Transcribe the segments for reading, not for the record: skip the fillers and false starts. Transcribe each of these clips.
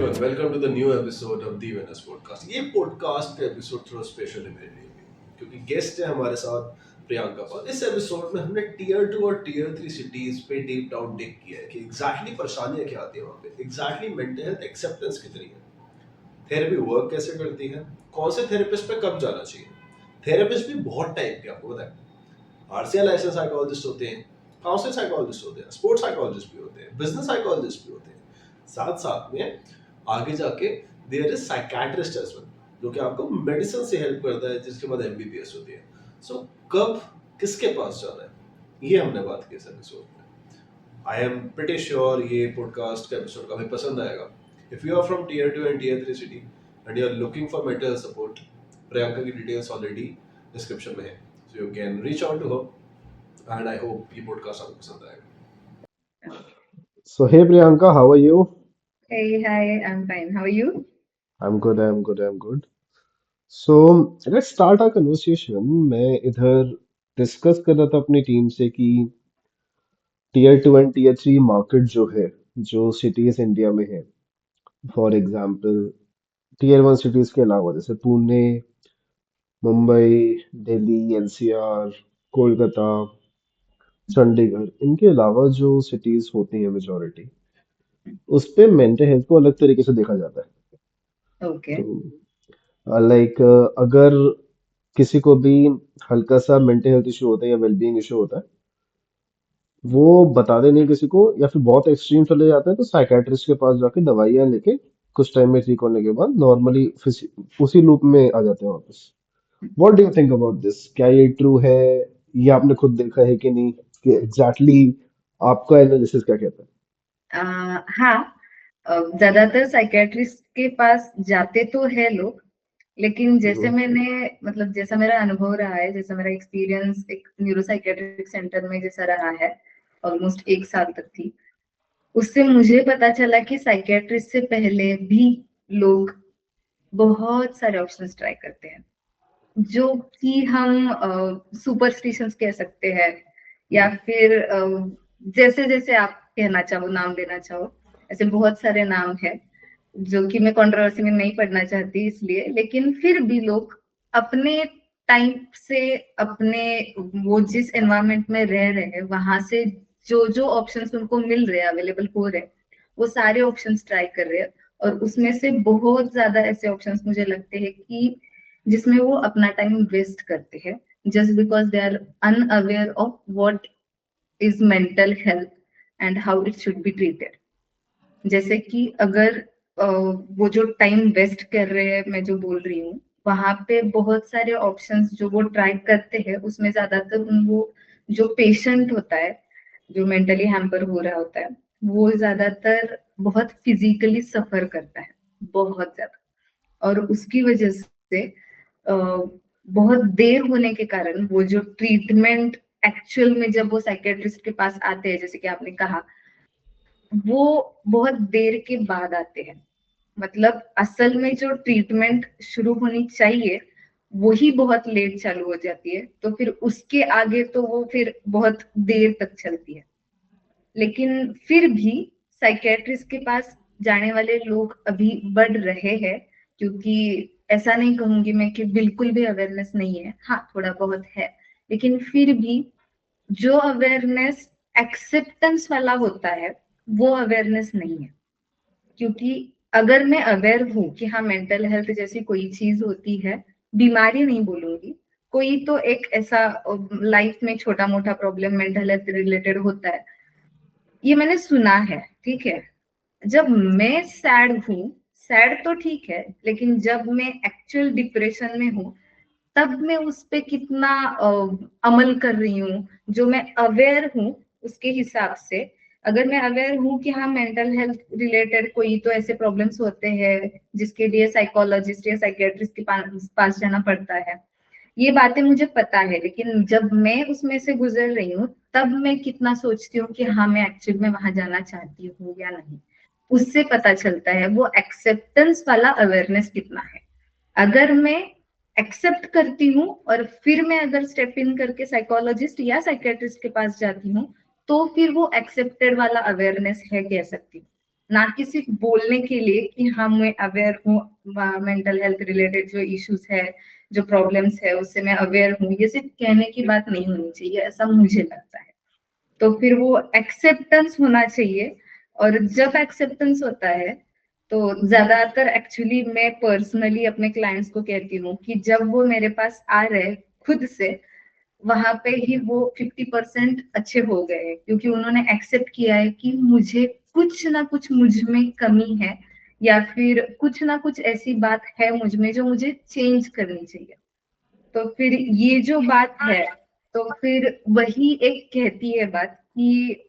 everyone, welcome to the new episode of The Winners Podcast. ये podcast का episode थोड़ा special है मेरे लिए भी, क्योंकि गेस्ट है हमारे साथ प्रियंका पाल। इस एपिसोड में हमने टीयर 2 और टीयर 3 सिटीज पे डीप डाउन डिग किया है कि एग्जैक्टली परेशानियां क्या आती है वहाँ पे, एग्जैक्टली मेंटल हेल्थ एक्सेप्टेंस कितनी है, थेरेपी वर्क कैसे करती है, कौन से थेरेपिस्ट पे कब जाना चाहिए। थेरेपिस्ट भी बहुत टाइप के आपको बताएं, आरसीआई लाइसेंस साइकोलॉजिस्ट होते हैं, काउंसलिंग साइकोलॉजिस्ट होते हैं, स्पोर्ट्स साइकोलॉजिस्ट भी होते हैं, बिजनेस साइकोलॉजिस्ट भी होते हैं। साथ साथ में आगे जाके there is psychiatrist as well, जो कि आपको मेडिसिन से हेल्प करता है, जिसके बाद एमबीबीएस होती है। सो कब किसके पास जाना है, ये हमने बात की इस एपिसोड में। आई एम प्रीटी श्योर ये पॉडकास्ट का एपिसोड काफी पसंद आएगा। If you are from tier 2 and tier 3 city and you are looking for mental support, Priyanka की डिटेल्स ऑलरेडी डिस्क्रिप्शन में है, so you can reach out to her and I hope ये podcast आपको पसंद आएगा। So hey Priyanka, how are you? Hey, hi, I'm fine. How are you? I'm good. So let's start our conversation. मैं इधर discuss कर रहा था अपनी टीम से कि टीयर 2 एंड टीयर 3 मार्केट जो है, जो सिटीज इंडिया में है, फॉर एग्जांपल टीयर 1 सिटीज के अलावा जैसे पुणे, मुंबई, दिल्ली, एनसीआर, कोलकाता, चंडीगढ़, इनके अलावा जो सिटीज होती हैं मेजोरिटी, उस पे मेंटल हेल्थ को अलग तरीके से देखा जाता है। Okay. तो लाइक अगर किसी को भी हल्का सा मेंटल हेल्थ इशू होता है या वेलबींग इशू होता है, वो बताते नहीं किसी को, या फिर बहुत एक्सट्रीम चले जाते हैं तो साइकेट्रिस्ट के पास जाके दवाइयाँ लेके कुछ टाइम में ठीक होने के बाद नॉर्मली उसी लूप में आ जाते हैं वापस। What do you think about this? क्या ये ट्रू है? ये आपने खुद देखा है कि नहीं? कि एग्जैक्टली आपका एनालिसिस क्या कहता है? हाँ, ज्यादातर साइकेट्रिस्ट के पास जाते तो है लोग, लेकिन जैसे हम्म। मैंने मतलब जैसा मेरा अनुभव रहा है, जैसा मेरा एक्सपीरियंस एक न्यूरो साइकेट्रिक सेंटर में जैसा रहा है, ऑलमोस्ट 1 साल तक थी, उससे मुझे पता चला कि साइकेट्रिस्ट से पहले भी लोग बहुत सारे ऑप्शंस ट्राई करते हैं, जो कि हम सुपरस्टिशंस कह सकते हैं, या फिर जैसे जैसे आप कहना चाहो, नाम देना चाहो, ऐसे बहुत सारे नाम है जो कि मैं कंट्रोवर्सी में नहीं पढ़ना चाहती इसलिए, लेकिन फिर भी लोग अपने टाइम से, अपने वो जिस एनवायरनमेंट में रह रहे हैं वहां से जो जो ऑप्शंस उनको मिल रहे हैं, अवेलेबल हो रहे हैं, वो सारे ऑप्शंस ट्राई कर रहे हैं। और उसमें से बहुत ज्यादा ऐसे ऑप्शंस मुझे लगते हैं कि जिसमें वो अपना टाइम वेस्ट करते हैं, just because they are unaware of what is mental health and how it should be treated. जैसे कि अगर वो जो टाइम वेस्ट कर रहे हैं, मैं जो बोल रही हूँ, वहां पे बहुत सारे ऑप्शंस जो वो ट्राई करते हैं, उसमें ज्यादातर वो जो पेशेंट होता है, जो मेंटली हैम्पर हो रहा होता है, वो ज्यादातर बहुत फिजिकली सफर करता है, बहुत ज्यादा। और उसकी वजह से बहुत देर होने के कारण वो जो ट्रीटमेंट एक्चुअल में जब वो साइकेट्रिस्ट के पास आते हैं, जैसे कि आपने कहा, वो बहुत देर के बाद आते हैं। मतलब असल में जो ट्रीटमेंट शुरू होनी चाहिए वही बहुत लेट चालू हो जाती है, तो फिर उसके आगे तो वो फिर बहुत देर तक चलती है। लेकिन फिर भी साइकेट्रिस्ट के पास जाने वाले लोग अभी बढ़ रहे हैं, क्योंकि ऐसा नहीं कहूंगी मैं कि बिल्कुल भी अवेयरनेस नहीं है, हाँ थोड़ा बहुत है, लेकिन फिर भी जो अवेयरनेस एक्सेप्टेंस वाला होता है वो अवेयरनेस नहीं है। क्योंकि अगर मैं अवेयर हूँ कि हाँ मेंटल हेल्थ जैसी कोई चीज होती है, बीमारी नहीं बोलूंगी, कोई तो एक ऐसा लाइफ में छोटा मोटा प्रॉब्लम मेंटल हेल्थ रिलेटेड होता है, ये मैंने सुना है, ठीक है। जब मैं सैड हूँ, सैड तो ठीक है, लेकिन जब मैं एक्चुअल डिप्रेशन में हूँ, तब मैं उस पे कितना अमल कर रही हूँ, जो मैं अवेयर हूँ उसके हिसाब से। अगर मैं अवेयर हूँ कि हाँ मेंटल हेल्थ रिलेटेड कोई तो ऐसे प्रॉब्लम्स होते हैं जिसके लिए साइकोलॉजिस्ट या साइकेट्रिस्ट के पास जाना पड़ता है, ये बातें मुझे पता है, लेकिन जब मैं उसमें से गुजर रही हूँ तब मैं कितना सोचती हूँ कि हाँ मैं एक्चुअल में वहां जाना चाहती हूँ या नहीं, उससे पता चलता है वो एक्सेप्टेंस वाला अवेयरनेस कितना है। अगर मैं एक्सेप्ट करती हूँ और फिर मैं अगर स्टेप इन करके साइकोलॉजिस्ट या साइकेट्रिस्ट के पास जाती हूँ, तो फिर वो एक्सेप्टेड वाला अवेयरनेस है कह सकती हूँ। ना कि सिर्फ बोलने के लिए कि हाँ मैं अवेयर हूँ, मेंटल हेल्थ रिलेटेड जो इश्यूज है, जो प्रॉब्लम्स है उससे मैं अवेयर हूँ, ये सिर्फ कहने की बात नहीं होनी चाहिए, ऐसा मुझे लगता है। तो फिर वो एक्सेप्टेंस होना चाहिए। और जब एक्सेप्टेंस होता है तो ज्यादातर एक्चुअली मैं पर्सनली अपने क्लाइंट्स को कहती हूँ कि जब वो मेरे पास आ रहे खुद से, वहां पे ही वो 50% अच्छे हो गए हैं, क्योंकि उन्होंने एक्सेप्ट किया है कि मुझे कुछ ना कुछ मुझ में कमी है, या फिर कुछ ना कुछ ऐसी बात है मुझ में जो मुझे चेंज करनी चाहिए। तो फिर ये जो बात है, तो फिर वही एक कहती है बात कि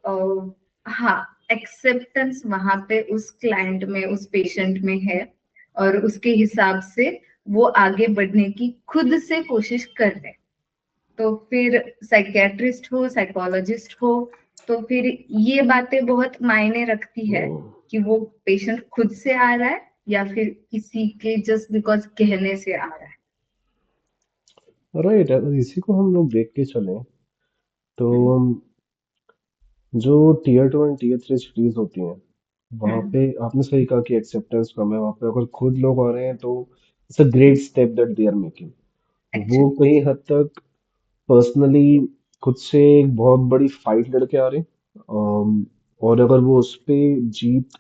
हाँ, एक्सेप्टेंस वहां पे उस क्लाइंट में, उस पेशेंट में है, और उसके हिसाब से वो आगे बढ़ने की खुद से कोशिश कर रहे हैं। तो फिर साइकेट्रिस्ट हो, साइकोलॉजिस्ट हो, तो फिर ये बातें बहुत मायने रखती है कि वो पेशेंट खुद से आ रहा है या फिर किसी के जस्ट बिकॉज कहने से आ रहा है। राइट। अगर इसी को हम लोग देख के चलें तो हम्म, जो टीयर 2 एंड टीयर 3 सिटीज होती हैं वहाँ हम्म, पे आपने सही कहा कि एक्सेप्टेंस कम है। वहाँ पे अगर खुद लोग आ रहे हैं तो it's a great step that they are making. वो एक्चुअली। कहीं हद तक पर्सनली खुद से एक बहुत बड़ी फाइट लड़के आ रहे हैं। और अगर वो उस पे जीत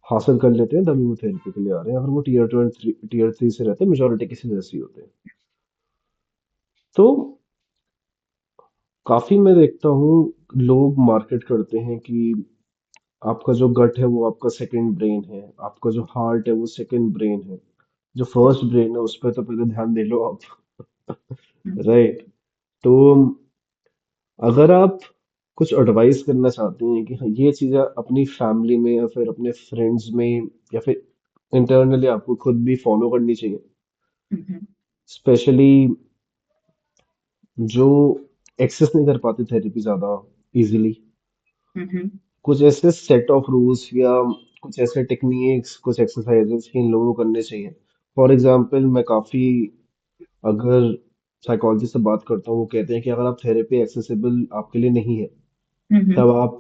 हासिल कर लेते हैं तभी वो थेरेपी के लिए आ रहे हैं। अगर वो टीयर 3 से रहते हैं, मेजोरिटी किसी जैसे ही होते हैं। तो काफी मैं देखता हूँ लोग मार्केट करते हैं कि आपका जो गट है वो आपका सेकंड ब्रेन है, आपका जो हार्ट है वो सेकंड ब्रेन है, जो फर्स्ट ब्रेन है उस पर तो पहले ध्यान दे लो आप। राइट। तो अगर आप कुछ एडवाइस करना चाहते हैं कि हाँ ये चीज़ें अपनी फैमिली में या फिर अपने फ्रेंड्स में या फिर इंटरनली आपको खुद भी फॉलो करनी चाहिए, स्पेशली जो एक्सेस नहीं कर पाते थेरेपी ज़्यादा इजीली, कुछ ऐसे सेट ऑफ रूल्स या कुछ ऐसे टेक्निक्स, कुछ एक्सरसाइजेस इन लोगों को करने चाहिए। फॉर एग्जांपल मैं काफ़ी अगर साइकोलॉजिस्ट से बात करता हूँ, वो कहते हैं कि अगर आप थेरेपी एक्सेसिबल आपके लिए नहीं है तब आप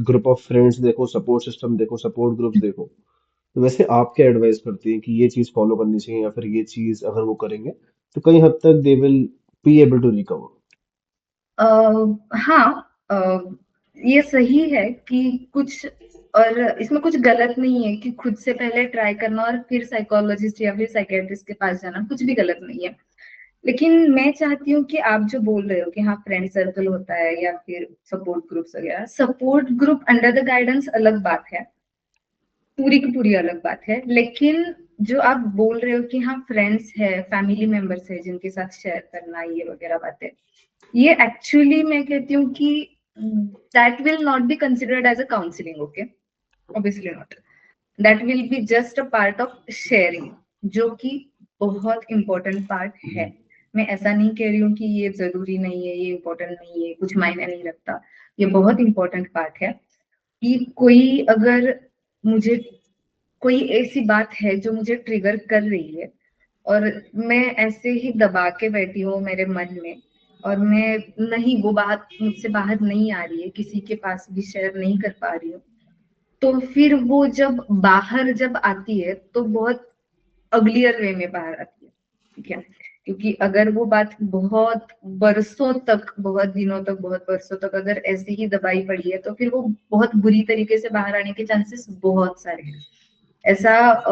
ग्रुप ऑफ फ्रेंड्स देखो, सपोर्ट सिस्टम देखो, सपोर्ट ग्रुप्स देखो। तो वैसे आप क्या एडवाइस करती हैं कि ये चीज़ फॉलो करनी चाहिए या फिर ये चीज़ अगर वो करेंगे तो कहीं हद तक they will be able to recover? हाँ, ये सही है कि कुछ, और इसमें कुछ गलत नहीं है कि खुद से पहले ट्राई करना और फिर साइकोलॉजिस्ट या फिर साइकेट्रिस्ट के पास जाना, कुछ भी गलत नहीं है। लेकिन मैं चाहती हूँ कि आप जो बोल रहे हो कि हाँ फ्रेंड सर्कल होता है या फिर सपोर्ट ग्रुप्स वगैरह, support group under the guidance अलग बात है, पूरी की पूरी अलग बात है। लेकिन जो आप बोल रहे हो कि हाँ फ्रेंड्स है, फैमिली मेंबर्स है जिनके साथ शेयर करना, ये वगैरह बातें, ये एक्चुअली मैं कहती हूँ कि that will not be considered as a counselling, okay, obviously not. That will be just a part of sharing, जो कि बहुत इंपॉर्टेंट पार्ट है। मैं ऐसा नहीं कह रही हूँ कि ये जरूरी नहीं है, ये इंपॉर्टेंट नहीं है, कुछ मायने नहीं रखता। ये बहुत इंपॉर्टेंट पार्ट है कि कोई अगर, मुझे कोई ऐसी बात है जो मुझे ट्रिगर कर रही है, और मैं ऐसे ही दबा के बैठी हूँ मेरे मन में, और मैं नहीं, वो बात मुझसे बाहर नहीं आ रही है, किसी के पास भी शेयर नहीं कर पा रही हूँ, तो फिर वो जब बाहर जब आती है तो बहुत अगलियर वे में बाहर आती है। ठीक है, क्योंकि अगर वो बात बहुत बरसों तक, बहुत दिनों तक, बहुत बरसों तक अगर ऐसे ही दबाई पड़ी है, तो फिर वो बहुत बुरी तरीके से बाहर आने के चांसेस बहुत सारे हैं। ऐसा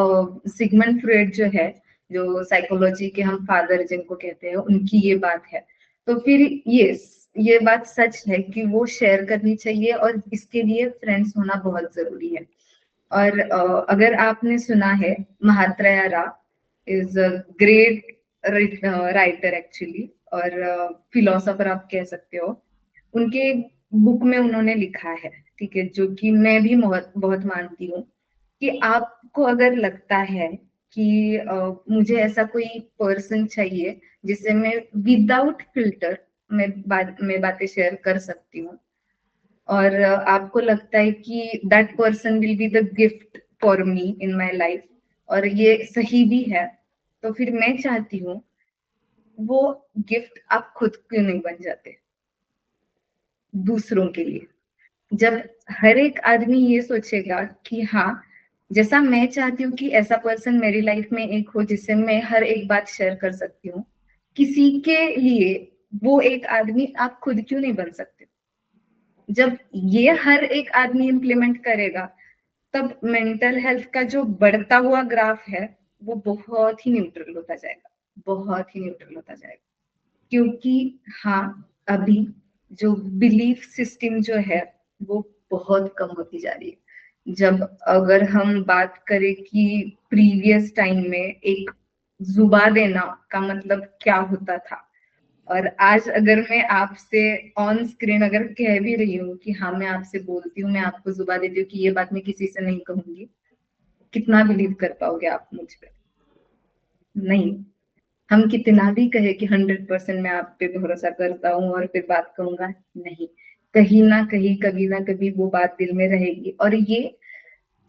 सिगमंड फ्रॉइड जो है, जो साइकोलॉजी के हम फादर जिनको कहते हैं, उनकी ये बात है। तो फिर ये बात सच है कि वो शेयर करनी चाहिए, और इसके लिए फ्रेंड्स होना बहुत जरूरी है। और अगर आपने सुना है, महात्रेया रा is a great writer actually, और फिलोसोफर आप कह सकते हो। उनके बुक में उन्होंने लिखा है, ठीक है, जो कि मैं भी बहुत बहुत मानती हूँ, कि आपको अगर लगता है कि मुझे ऐसा कोई पर्सन चाहिए जिससे मैं विदाउट फिल्टर मैं बातें शेयर कर सकती हूँ, और आपको लगता है कि that person will be the gift for me in my life, और ये सही भी है, तो फिर मैं चाहती हूँ वो गिफ्ट आप खुद क्यों नहीं बन जाते दूसरों के लिए। जब हर एक आदमी ये सोचेगा कि हाँ, जैसा मैं चाहती हूँ कि ऐसा पर्सन मेरी लाइफ में एक हो जिससे मैं हर एक बात शेयर कर सकती हूँ, किसी के लिए वो एक आदमी आप खुद क्यों नहीं बन सकते? जब ये हर एक आदमी इम्प्लीमेंट करेगा, तब मेंटल हेल्थ का जो बढ़ता हुआ ग्राफ है वो बहुत ही न्यूट्रल होता जाएगा, बहुत ही न्यूट्रल होता जाएगा। क्योंकि हाँ, अभी जो बिलीफ सिस्टम जो है वो बहुत कम होती जा रही है। जब अगर हम बात करें कि प्रीवियस टाइम में एक जुबा देना का मतलब क्या होता था, और आज अगर मैं आपसे ऑन स्क्रीन अगर कह भी रही हूँ कि हाँ मैं आपसे बोलती हूँ, मैं आपको जुबा देती हूँ कि ये बात मैं किसी से नहीं कहूंगी, कितना बिलीव कर पाओगे आप मुझ पे? नहीं। हम कितना भी कहे कि 100% मैं आप पे भरोसा करता हूँ और फिर बात कहूंगा, नहीं, कहीं ना कहीं कभी ना कभी वो बात दिल में रहेगी। और ये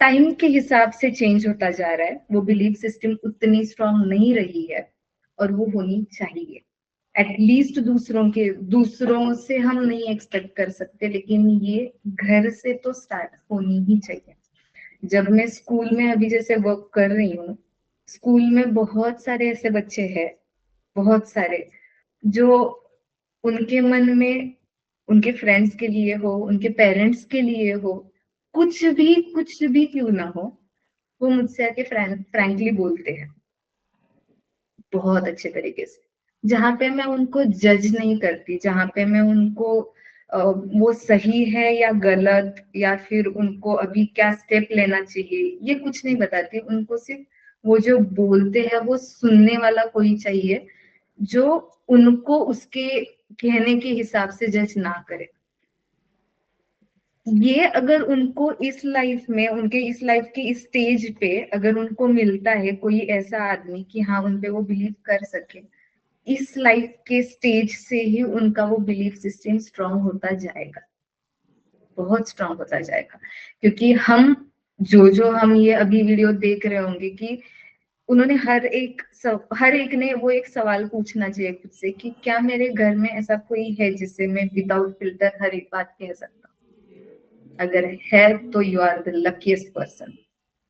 टाइम के हिसाब से चेंज होता जा रहा है, वो बिलीफ सिस्टम उतनी स्ट्रांग नहीं रही है, और वो होनी चाहिए। एटलीस्ट दूसरों से हम नहीं एक्सपेक्ट कर सकते, लेकिन ये घर से तो स्टार्ट होनी ही चाहिए। जब मैं स्कूल में अभी जैसे वर्क कर रही हूँ, स्कूल में बहुत सारे ऐसे बच्चे हैं, बहुत सारे, जो उनके मन में उनके फ्रेंड्स के लिए हो, उनके पेरेंट्स के लिए हो, कुछ भी क्यों ना हो, वो मुझसे आके फ्रैंकली बोलते हैं, बहुत अच्छे तरीके से। जहाँ पे मैं उनको जज नहीं करती, जहाँ पे मैं उनको वो सही है या गलत, या फिर उनको अभी क्या स्टेप लेना चाहिए, ये कुछ नहीं बताती। उनको सिर्फ वो जो बोलते हैं वो सुनने वाला कोई चाहिए, जो उनको उसके कहने के हिसाब से जज ना करे। ये अगर उनको इस लाइफ में, उनके इस लाइफ के इस स्टेज पे अगर उनको मिलता है कोई ऐसा आदमी कि हाँ उन पे वो बिलीव कर सके, इस लाइफ के स्टेज से ही उनका वो बिलीफ सिस्टम स्ट्रांग होता जाएगा, बहुत स्ट्रांग होता जाएगा। क्योंकि जो हम ये अभी वीडियो देख रहे होंगे कि उन्होंने हर एक ने वो एक सवाल पूछना चाहिए खुद से कि क्या मेरे घर में ऐसा कोई है जिससे मैं विदाउट फिल्टर हर एक बात कह सकता हूँ? अगर है तो you are the luckiest person.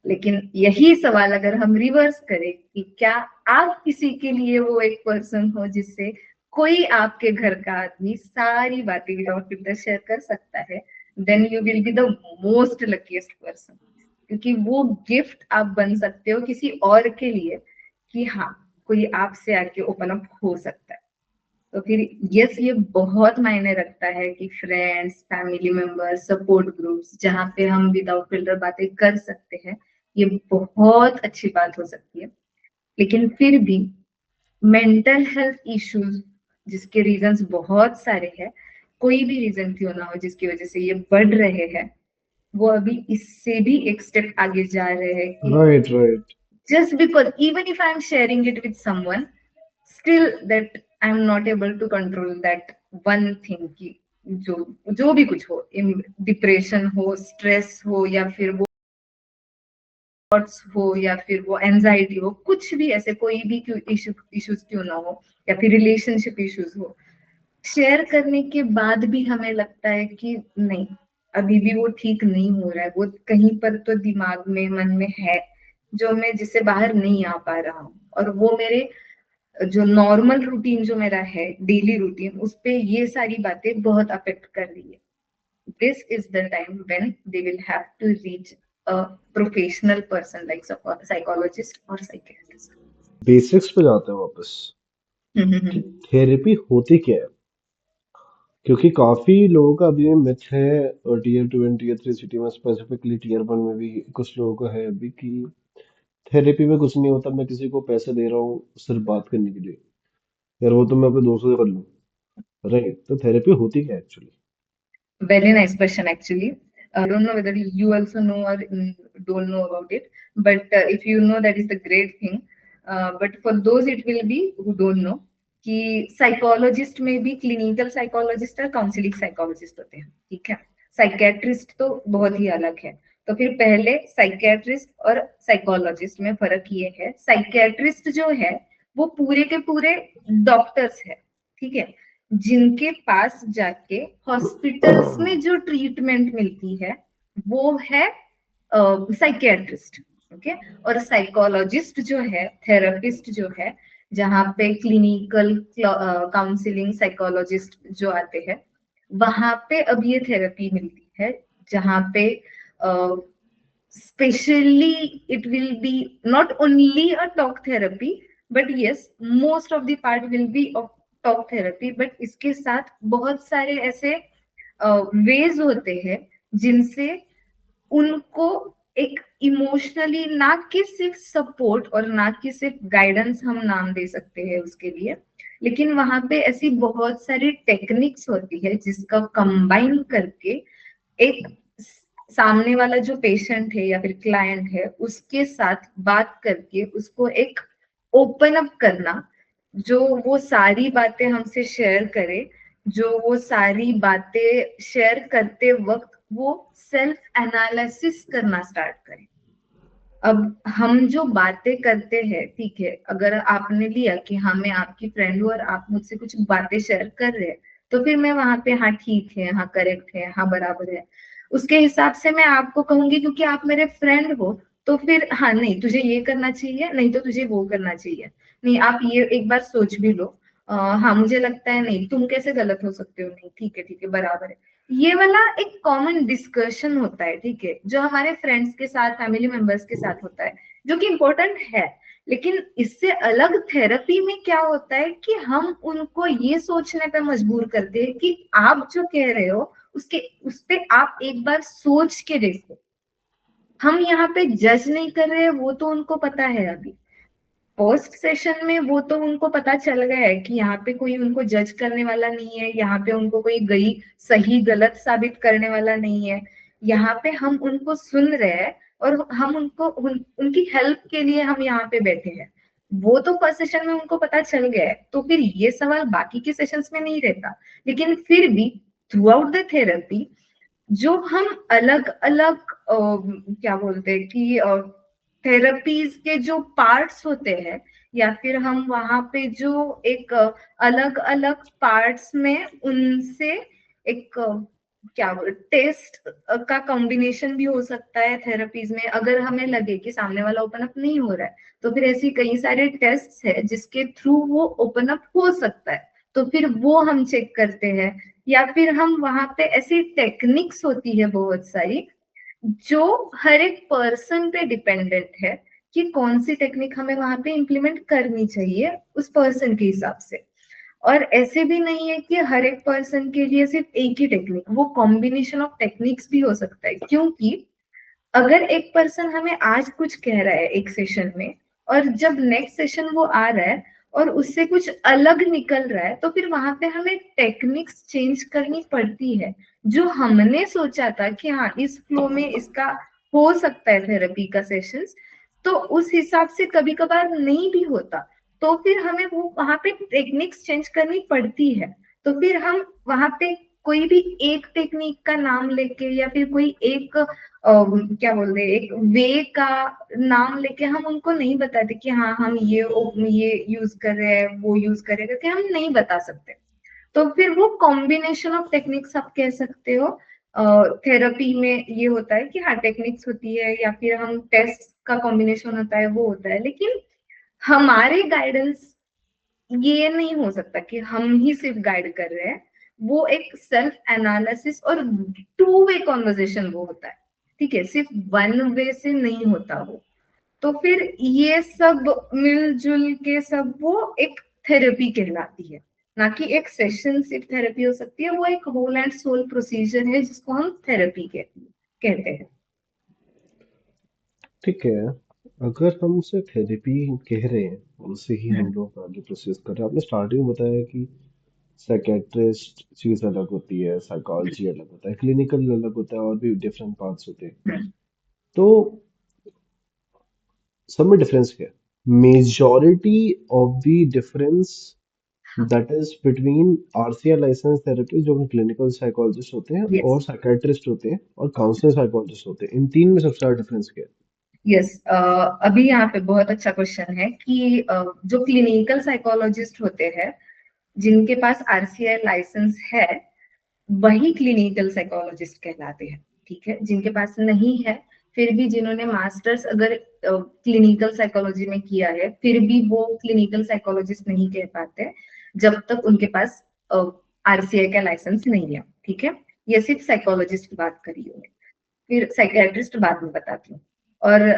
लेकिन यही सवाल अगर हम रिवर्स करें कि क्या आप किसी के लिए वो एक पर्सन हो जिससे कोई आपके घर का आदमी सारी बातें विदाउट फिल्टर शेयर कर सकता है, then you will be the most luckiest person. क्योंकि वो गिफ्ट आप बन सकते हो किसी और के लिए कि हाँ, कोई आपसे आके ओपन अप हो सकता है। तो फिर यस, ये बहुत मायने रखता है कि friends, family members, support groups जहाँ पे हम विदाउट फिल्टर बातें कर सकते हैं, ये बहुत अच्छी बात हो सकती है। लेकिन फिर भी मेंटल हेल्थ इश्यूज जिसके रीजंस बहुत सारे हैं, कोई भी रीजन क्यों ना हो जिसकी वजह से ये बढ़ रहे हैं, वो अभी इससे भी एक स्टेप आगे जा रहे हैं कि right right. just because even if I'm sharing it with someone, still that I'm not able to control that one thing कि जो जो भी कुछ हो, डिप्रेशन हो, स्ट्रेस हो, या फिर वो थॉट्स हो, या फिर वो एंजाइटी हो, कुछ भी ऐसे कोई भी इश्यूज क्यों ना हो, या फिर रिलेशनशिप इश्यूज हो, शेयर करने के बाद भी हमें लगता है कि नहीं, अभी भी वो ठीक नहीं हो रहा है, वो कहीं पर तो दिमाग में, मन में है, जो मैं जिससे बाहर नहीं आ पा रहा हूँ, और वो मेरे जो नॉर्मल रूटीन जो मेरा है, डेली रूटीन, उस पे ये सारी बातें बहुत अफेक्ट कर रही है। This is the time when they will have to reach a professional person like psychologist और साइकियाट्रिस्ट। बेसिक्स पे जाते हैं वापस कि थेरेपी होती क्या है, क्योंकि काफी लोगों का अभी मिथ है, और टीयर 2 एंड टीयर 3 सिटी में, स्पेसिफिकली टीयर 1 में भी कुछ लोगों का है अभी कि थेरेपी में कुछ नहीं होता, मैं किसी को पैसे दे रहा हूँ सिर्फ बात करने के लिए, यार वो तो मैं अपने दोस्तों से कर लूँ। राइट, तो थेरेपी होती क्या actually? Very nice question, actually. I don't know whether you also know or don't know about it, but if you know, that is the great thing. But for those it will be who don't know, कि psychologist में भी clinical psychologist और counselling psychologist होते हैं, ठीक है? Psychiatrist तो बहुत ही अलग है। तो फिर पहले साइकेट्रिस्ट और साइकोलॉजिस्ट में फर्क ये है, साइकेट्रिस्ट जो है वो पूरे के पूरे डॉक्टर्स है, ठीक है? जिनके पास जाके हॉस्पिटल्स में जो ट्रीटमेंट मिलती है वो है साइकियाट्रिस्ट, ओके। और साइकोलॉजिस्ट जो है, थेरेपिस्ट जो है, जहाँ पे क्लिनिकल काउंसलिंग साइकोलॉजिस्ट जो आते हैं, वहां पे अब ये थेरेपी मिलती है, जहाँ पे specially it will be not only a talk therapy, but yes, most of the part will be of talk therapy, but इसके साथ बहुत सारे ऐसे वेज होते हैं जिनसे उनको एक इमोशनली, ना कि सिर्फ सपोर्ट और ना कि सिर्फ गाइडेंस हम नाम दे सकते हैं उसके लिए, लेकिन वहां पे ऐसी बहुत सारी टेक्निक्स होती है जिसका कंबाइन करके एक सामने वाला जो पेशेंट है या फिर क्लाइंट है उसके साथ बात करके उसको एक ओपन अप करना, जो वो सारी बातें हमसे शेयर करे, जो वो सारी बातें शेयर करते वक्त वो सेल्फ एनालिसिस करना स्टार्ट करे। अब हम जो बातें करते हैं, ठीक है, अगर आपने लिया कि हाँ मैं आपकी फ्रेंड हूँ और आप मुझसे कुछ बातें शेयर कर रहे हैं, तो फिर मैं वहां पे हाँ ठीक है, हाँ करेक्ट है, हाँ बराबर है, उसके हिसाब से मैं आपको कहूंगी, क्योंकि आप मेरे फ्रेंड हो। तो फिर हाँ नहीं तुझे ये करना चाहिए, नहीं तो तुझे वो करना चाहिए, नहीं आप ये एक बार सोच भी लो, हाँ मुझे लगता है, नहीं तुम कैसे गलत हो सकते हो, नहीं ठीक है बराबर है। ये वाला एक कॉमन डिस्कशन होता है, ठीक है, जो हमारे फ्रेंड्स के साथ, फैमिली मेंबर्स के साथ होता है, जो कि इम्पोर्टेंट है। लेकिन इससे अलग थेरेपी में क्या होता है कि हम उनको ये सोचने पे मजबूर करते हैं कि आप जो कह रहे हो उसके उस पे आप एक बार सोच के देखो। हम यहाँ पे जज नहीं कर रहे हैं, वो तो उनको पता है अभी। पोस्ट सेशन में वो तो उनको पता चल गया है कि यहाँ पे कोई उनको जज करने वाला नहीं है, यहाँ पे उनको कोई गई सही गलत साबित करने वाला नहीं है। यहाँ पे हम उनको सुन रहे हैं और हम उनकी हेल्प के लिए हम यहाँ पे बैठे हैं। वो तो फर्स्ट सेशन में उनको पता चल गया है, तो फिर ये सवाल बाकी के सेशंस में नहीं रहता। लेकिन फिर भी थ्रू आउट द थेरेपी जो हम अलग अलग क्या बोलते हैं कि थेरेपीज के जो पार्ट्स होते हैं, या फिर हम वहां पे जो एक अलग अलग पार्ट्स में उनसे एक क्या बोल टेस्ट का कॉम्बिनेशन भी हो सकता है थेरेपीज में। अगर हमें लगे कि सामने वाला ओपन अप नहीं हो रहा है, तो फिर ऐसी कई सारे टेस्ट है जिसके थ्रू वो ओपन अप हो सकता है, तो फिर वो हम चेक करते हैं। या फिर हम वहां पे ऐसी टेक्निक्स होती है बहुत सारी, जो हर एक पर्सन पे डिपेंडेंट है कि कौन सी टेक्निक हमें वहां पे इम्प्लीमेंट करनी चाहिए उस पर्सन के हिसाब से। और ऐसे भी नहीं है कि हर एक पर्सन के लिए सिर्फ एक ही टेक्निक, वो कॉम्बिनेशन ऑफ टेक्निक्स भी हो सकता है। क्योंकि अगर एक पर्सन हमें आज कुछ कह रहा है एक सेशन में, और जब नेक्स्ट सेशन वो आ रहा है और उससे कुछ अलग निकल रहा है, तो फिर वहां पे हमें टेक्निक्स चेंज करनी पड़ती है। जो हमने सोचा था कि हाँ इस फ्लो में इसका हो सकता है थेरेपी का सेशंस, तो उस हिसाब से कभी कभार नहीं भी होता, तो फिर हमें वो वहां पे टेक्निक्स चेंज करनी पड़ती है। तो फिर हम वहां पे कोई भी एक टेक्निक का नाम लेके या फिर कोई एक क्या बोलते हैं एक वे का नाम लेके हम उनको नहीं बताते कि हाँ हम ये यूज कर रहे हैं, वो यूज कर रहे हैं, क्योंकि हम नहीं बता सकते। तो फिर वो कॉम्बिनेशन ऑफ टेक्निक्स आप कह सकते हो। थेरेपी में ये होता है कि हाँ टेक्निक्स होती है या फिर हम टेस्ट का कॉम्बिनेशन होता है, वो होता है। लेकिन हमारे गाइडेंस ये नहीं हो सकता कि हम ही सिर्फ गाइड कर रहे हैं। वो एक सेल्फ एनालिसिस और टू वे कॉन्वर्जेशन वो होता है, ठीक है, सिर्फ वन वे से नहीं होता वो। तो फिर ये सब मिलजुल के सब वो एक थेरेपी कहलाती है, ना कि एक सेशन सिर्फ थेरेपी हो सकती है। वो एक होल एंड सोल प्रोसीजर है जिसको हम थेरेपी कहते हैं। ठीक है। अगर हम उसे थेरेपी कह रहे हैं, उसे ही हम लोग आगे प्रोसेस कर रहे हैं। आपने स्टार्टिंग में बताया कि साइकेट्रिस्ट चीज अलग होती है, साइकोलॉजी अलग होता है, क्लिनिकल अलग होता है, और भी डिफरेंट पार्ट्स होते हैं। तो सब में डिफरेंस क्या है? Majority of the difference that is between RCR license therapist जो क्लिनिकल साइकोलॉजिस्ट होते हैं यस और साइकेट्रिस्ट होते हैं और काउंसलर साइकोलॉजिस्ट होते हैं, इन तीन में सबसे ज्यादा डिफरेंस क्या है? यस, अभी यहाँ पे बहुत अच्छा क्वेश्चन है कि जो क्लिनिकल साइकोलॉजिस्ट होते हैं जिनके पास आरसीआई लाइसेंस है वही क्लिनिकल साइकोलॉजिस्ट कहलाते हैं। ठीक है, जिनके पास नहीं है, फिर भी जिन्होंने मास्टर्स अगर क्लिनिकल साइकोलॉजी में किया है, फिर भी वो क्लिनिकल साइकोलॉजिस्ट नहीं कह पाते जब तक उनके पास आरसीआई का लाइसेंस नहीं है। ठीक है, ये सिर्फ साइकोलॉजिस्ट की बात करी है, फिर साइकियाट्रिस्ट बाद में बताती हूँ। और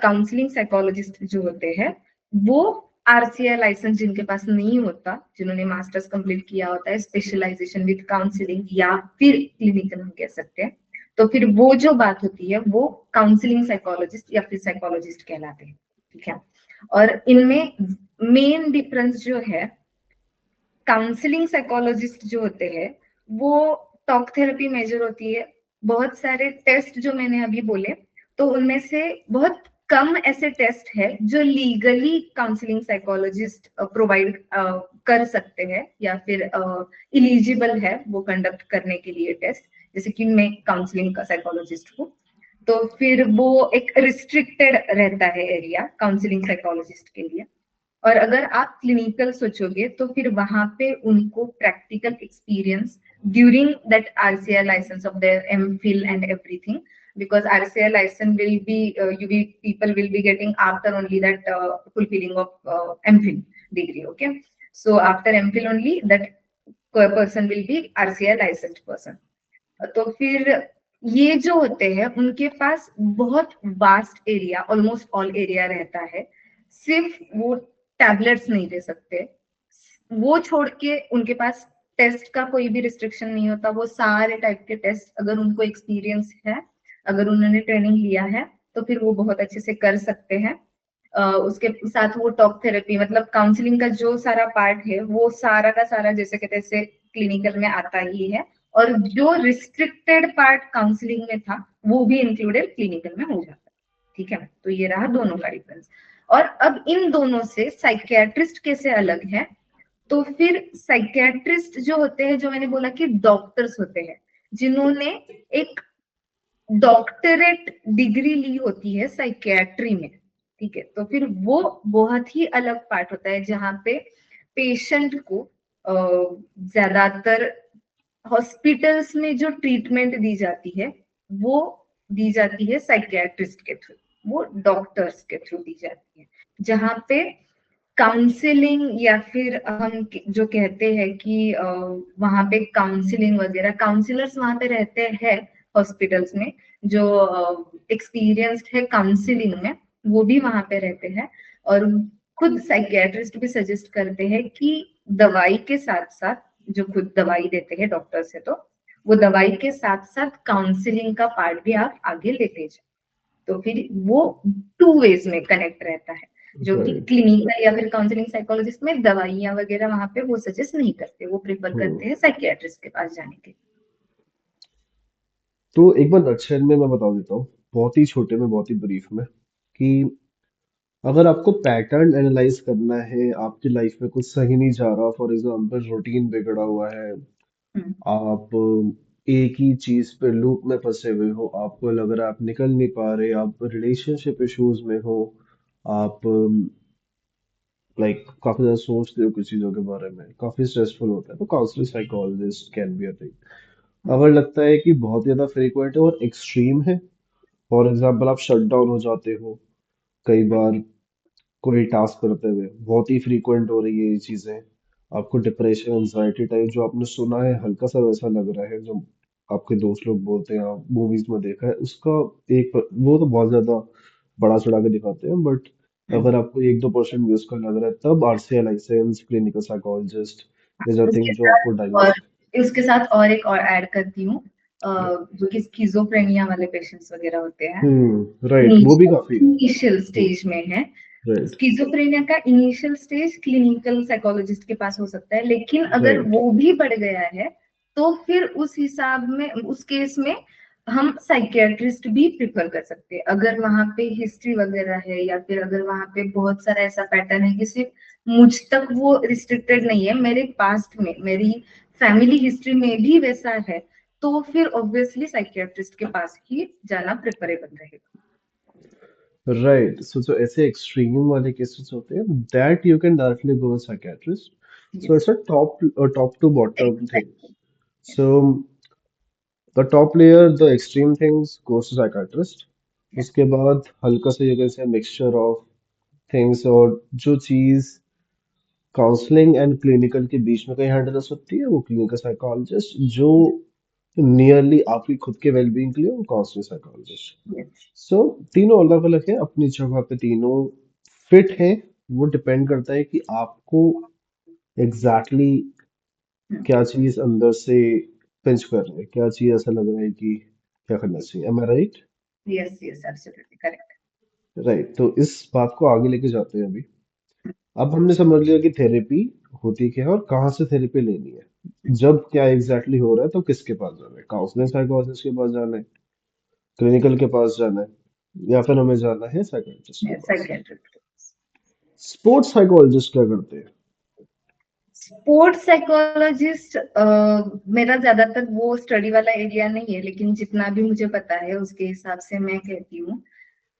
काउंसलिंग साइकोलॉजिस्ट जो होते हैं वो आरसीआई लाइसेंस जिनके पास नहीं होता, जिन्होंने मास्टर्स कंप्लीट किया होता है स्पेशलाइजेशन विद काउंसलिंग या फिर क्लिनिकल हम कह सकते हैं, तो फिर वो जो बात होती है वो काउंसलिंग साइकोलॉजिस्ट या फिर साइकोलॉजिस्ट कहलाते हैं। ठीक है, और इनमें मेन डिफरेंस जो है, काउंसलिंग साइकोलॉजिस्ट जो होते हैं वो टॉक थेरेपी मेजर होती है। बहुत सारे टेस्ट जो मैंने अभी बोले, तो उनमें से बहुत कम ऐसे टेस्ट है जो लीगली काउंसलिंग साइकोलॉजिस्ट प्रोवाइड कर सकते हैं या फिर इलिजिबल है वो कंडक्ट करने के लिए टेस्ट, जैसे कि मैं काउंसलिंग का साइकोलॉजिस्ट हूँ, तो फिर वो एक रिस्ट्रिक्टेड रहता है एरिया काउंसलिंग साइकोलॉजिस्ट के लिए। और अगर आप क्लिनिकल सोचोगे तो फिर वहां पे उनको practical experience during that RCI license of their MPhil and everything, because RCI license will be people will be getting after only that fulfilling of MPhil degree. Okay, so after MPhil only that person will be RCI licensed person. तो फिर ये जो होते हैं उनके पास बहुत vast area, almost all area रहता है। सिर्फ वो टैबलेट्स नहीं दे सकते, वो छोड़ के उनके पास टेस्ट का कोई भी रिस्ट्रिक्शन नहीं होता। वो सारे टाइप के टेस्ट अगर उनको एक्सपीरियंस है, अगर उन्होंने ट्रेनिंग लिया है, तो फिर वो बहुत अच्छे से कर सकते हैं। उसके साथ वो टॉक थेरेपी मतलब काउंसलिंग का जो सारा पार्ट है वो सारा का सारा जैसे कहते हैं क्लिनिकल में आता ही है, और जो रिस्ट्रिक्टेड पार्ट काउंसलिंग में था वो भी इंक्लूडेड क्लिनिकल में हो जाता है। ठीक है, तो ये रहा दोनों का डिफरेंस। और अब इन दोनों से साइकियाट्रिस्ट कैसे अलग है, तो फिर साइकियाट्रिस्ट जो होते हैं, जो मैंने बोला कि डॉक्टर्स होते हैं जिन्होंने एक डॉक्टरेट डिग्री ली होती है साइकियाट्री में। ठीक है, तो फिर वो बहुत ही अलग पार्ट होता है जहाँ पे पेशेंट को ज्यादातर हॉस्पिटल्स में जो ट्रीटमेंट दी जाती है वो दी जाती है साइकियाट्रिस्ट के थ्रू, वो डॉक्टर्स के थ्रू दी जाती है। जहाँ पे काउंसलिंग या फिर हम जो कहते हैं कि वहां पे काउंसलिंग वगैरह, काउंसलर्स वहां पे रहते हैं हॉस्पिटल्स में, जो एक्सपीरियंस्ड है काउंसलिंग में वो भी वहां पे रहते हैं। और खुद साइकियाट्रिस्ट भी सजेस्ट करते हैं कि दवाई के साथ साथ, जो खुद दवाई देते हैं डॉक्टर से, तो वो दवाई के साथ साथ काउंसलिंग का पार्ट भी आप आगे लेते जाए, तो फिर वो टू वेज में कनेक्ट रहता है, जो कि राइट। क्लिनिकल या फिर काउंसलिंग साइकोलॉजिस्ट में दवाइयां वगैरह वहां पे वो सजेस्ट नहीं करते, वो प्रेफर करते हैं साइकियाट्रिस्ट के पास जाने के। तो एक बार नटशेल में मैं बता देता हूँ, बहुत ही छोटे में, बहुत ही ब्रीफ में, कि अगर आपको पैटर्न एनालाइज करना है, आपकी लाइफ में कुछ सही नहीं जा रहा, फॉर एग्जांपल रूटीन बिगड़ा हुआ है, हम्म, आप एक ही चीज पे लूप में फंसे हुए हो, आपको लग रहा है आप निकल नहीं पा रहे, आप रिलेशनशिप इश्यूज में हो, आप काफी ज्यादा सोचते हो कुछ चीजों के बारे में, काफी स्ट्रेसफुल होता है, तो counsellor psychologist can be a thing. अगर लगता है कि बहुत ज्यादा फ्रीक्वेंट है और एक्सट्रीम है, फॉर एग्जाम्पल आप शट डाउन हो जाते हो कई बार कोई टास्क करते हुए, बहुत ही फ्रीक्वेंट हो रही है ये चीजें, आपको डिप्रेशन एंजाइटी टाइप जो आपने सुना है हल्का सा वैसा लग रहा है, जो आपके दोस्त लोग बोलते हैं, आप मूवीज में देखा है उसका, वो तो बहुत ज्यादा बड़ा चढ़ा के दिखाते हैं, बट हम्म। अगर आपको 1-2% भी उसका लग रहा है, तब RCI license clinical psychologist is a thing उसके जो आपको साथ और डायग्नोस उसके साथ और एक और ऐड करती हूँ, जो कि स्किज़ोफ्रेनिया वाले पेशेंट्स वगैरह होते हैं, राइट, वो भी काफी है। इनिशियल स्टेज में है। राइट। स्किज़ोफ्रेनिया का इनिशियल स्टेज क्लिनिकल साइकोलॉजिस्ट के पास हो सकता है, लेकिन अगर राइट। वो भी बढ़ गया है तो फिर उस हिसाब में, उस केस में हम साइकियाट्रिस्ट भी प्रिफर कर सकते हैं, अगर वहां पे हिस्ट्री वगैरह है या फिर अगर वहां पे बहुत सारा ऐसा पैटर्न है कि सिर्फ मुझ तक वो रिस्ट्रिक्टेड नहीं है, मेरे पास्ट में, मेरी फैमिली हिस्ट्री में भी वैसा है, तो फिर ऑब्वियसली साइकियाट्रिस्ट के पास ही जाना प्रेफरेबल रहेगा। राइट, सो जो ऐसे एक्सट्रीम वाले केसेस होते हैं, that you can directly go psychiatrist. So it's Yes. a top to bottom thing. Exactly. Yes. So the top layer, the extreme things goes to psychiatrist. Yes. उसके बाद हल्का सा जगह से mixture of things, और जो चीज काउंसलिंग एंड क्लिनिकल के बीच में कहीं हैंडल हो सकती है वो क्लिनिकल साइकोलॉजिस्ट, जो नियरली आपकी खुद के वेलबींग के लिए वो काउंसलिंग साइकोलॉजिस्ट। Yes. सो तीनों अलग अलग है अपनी जगह पे, तीनों फिट है। वो डिपेंड करता है कि आपको एग्जैक्टली Hmm. क्या चीज अंदर से पिंच कर रही है, क्या चीज ऐसा लग रहा है कि क्या करना चाहिए। Am I right? Yes. Yes. Absolutely correct. Right, तो इस बात को आगे लेके जाते हैं अभी। अब हमने समझ लिया कि थेरेपी होती क्या है और कहाँ से थेरेपी लेनी है, जब क्या एग्जैक्टली हो रहा है तो किसके पास जाना है, काउंसलिंग साइकोलॉजिस्ट के पास जाना है, क्लिनिकल के पास जाना है, या फिर हमें जाना है साइकोलॉजिस्ट के Yes. पास। Psychiatric. स्पोर्ट्स साइकोलॉजिस्ट क्या करते हैं? स्पोर्ट्स साइकोलॉजिस्ट मेरा ज्यादातर वो स्टडी वाला एरिया नहीं है, लेकिन जितना भी मुझे पता है उसके हिसाब से मैं कहती हूँ,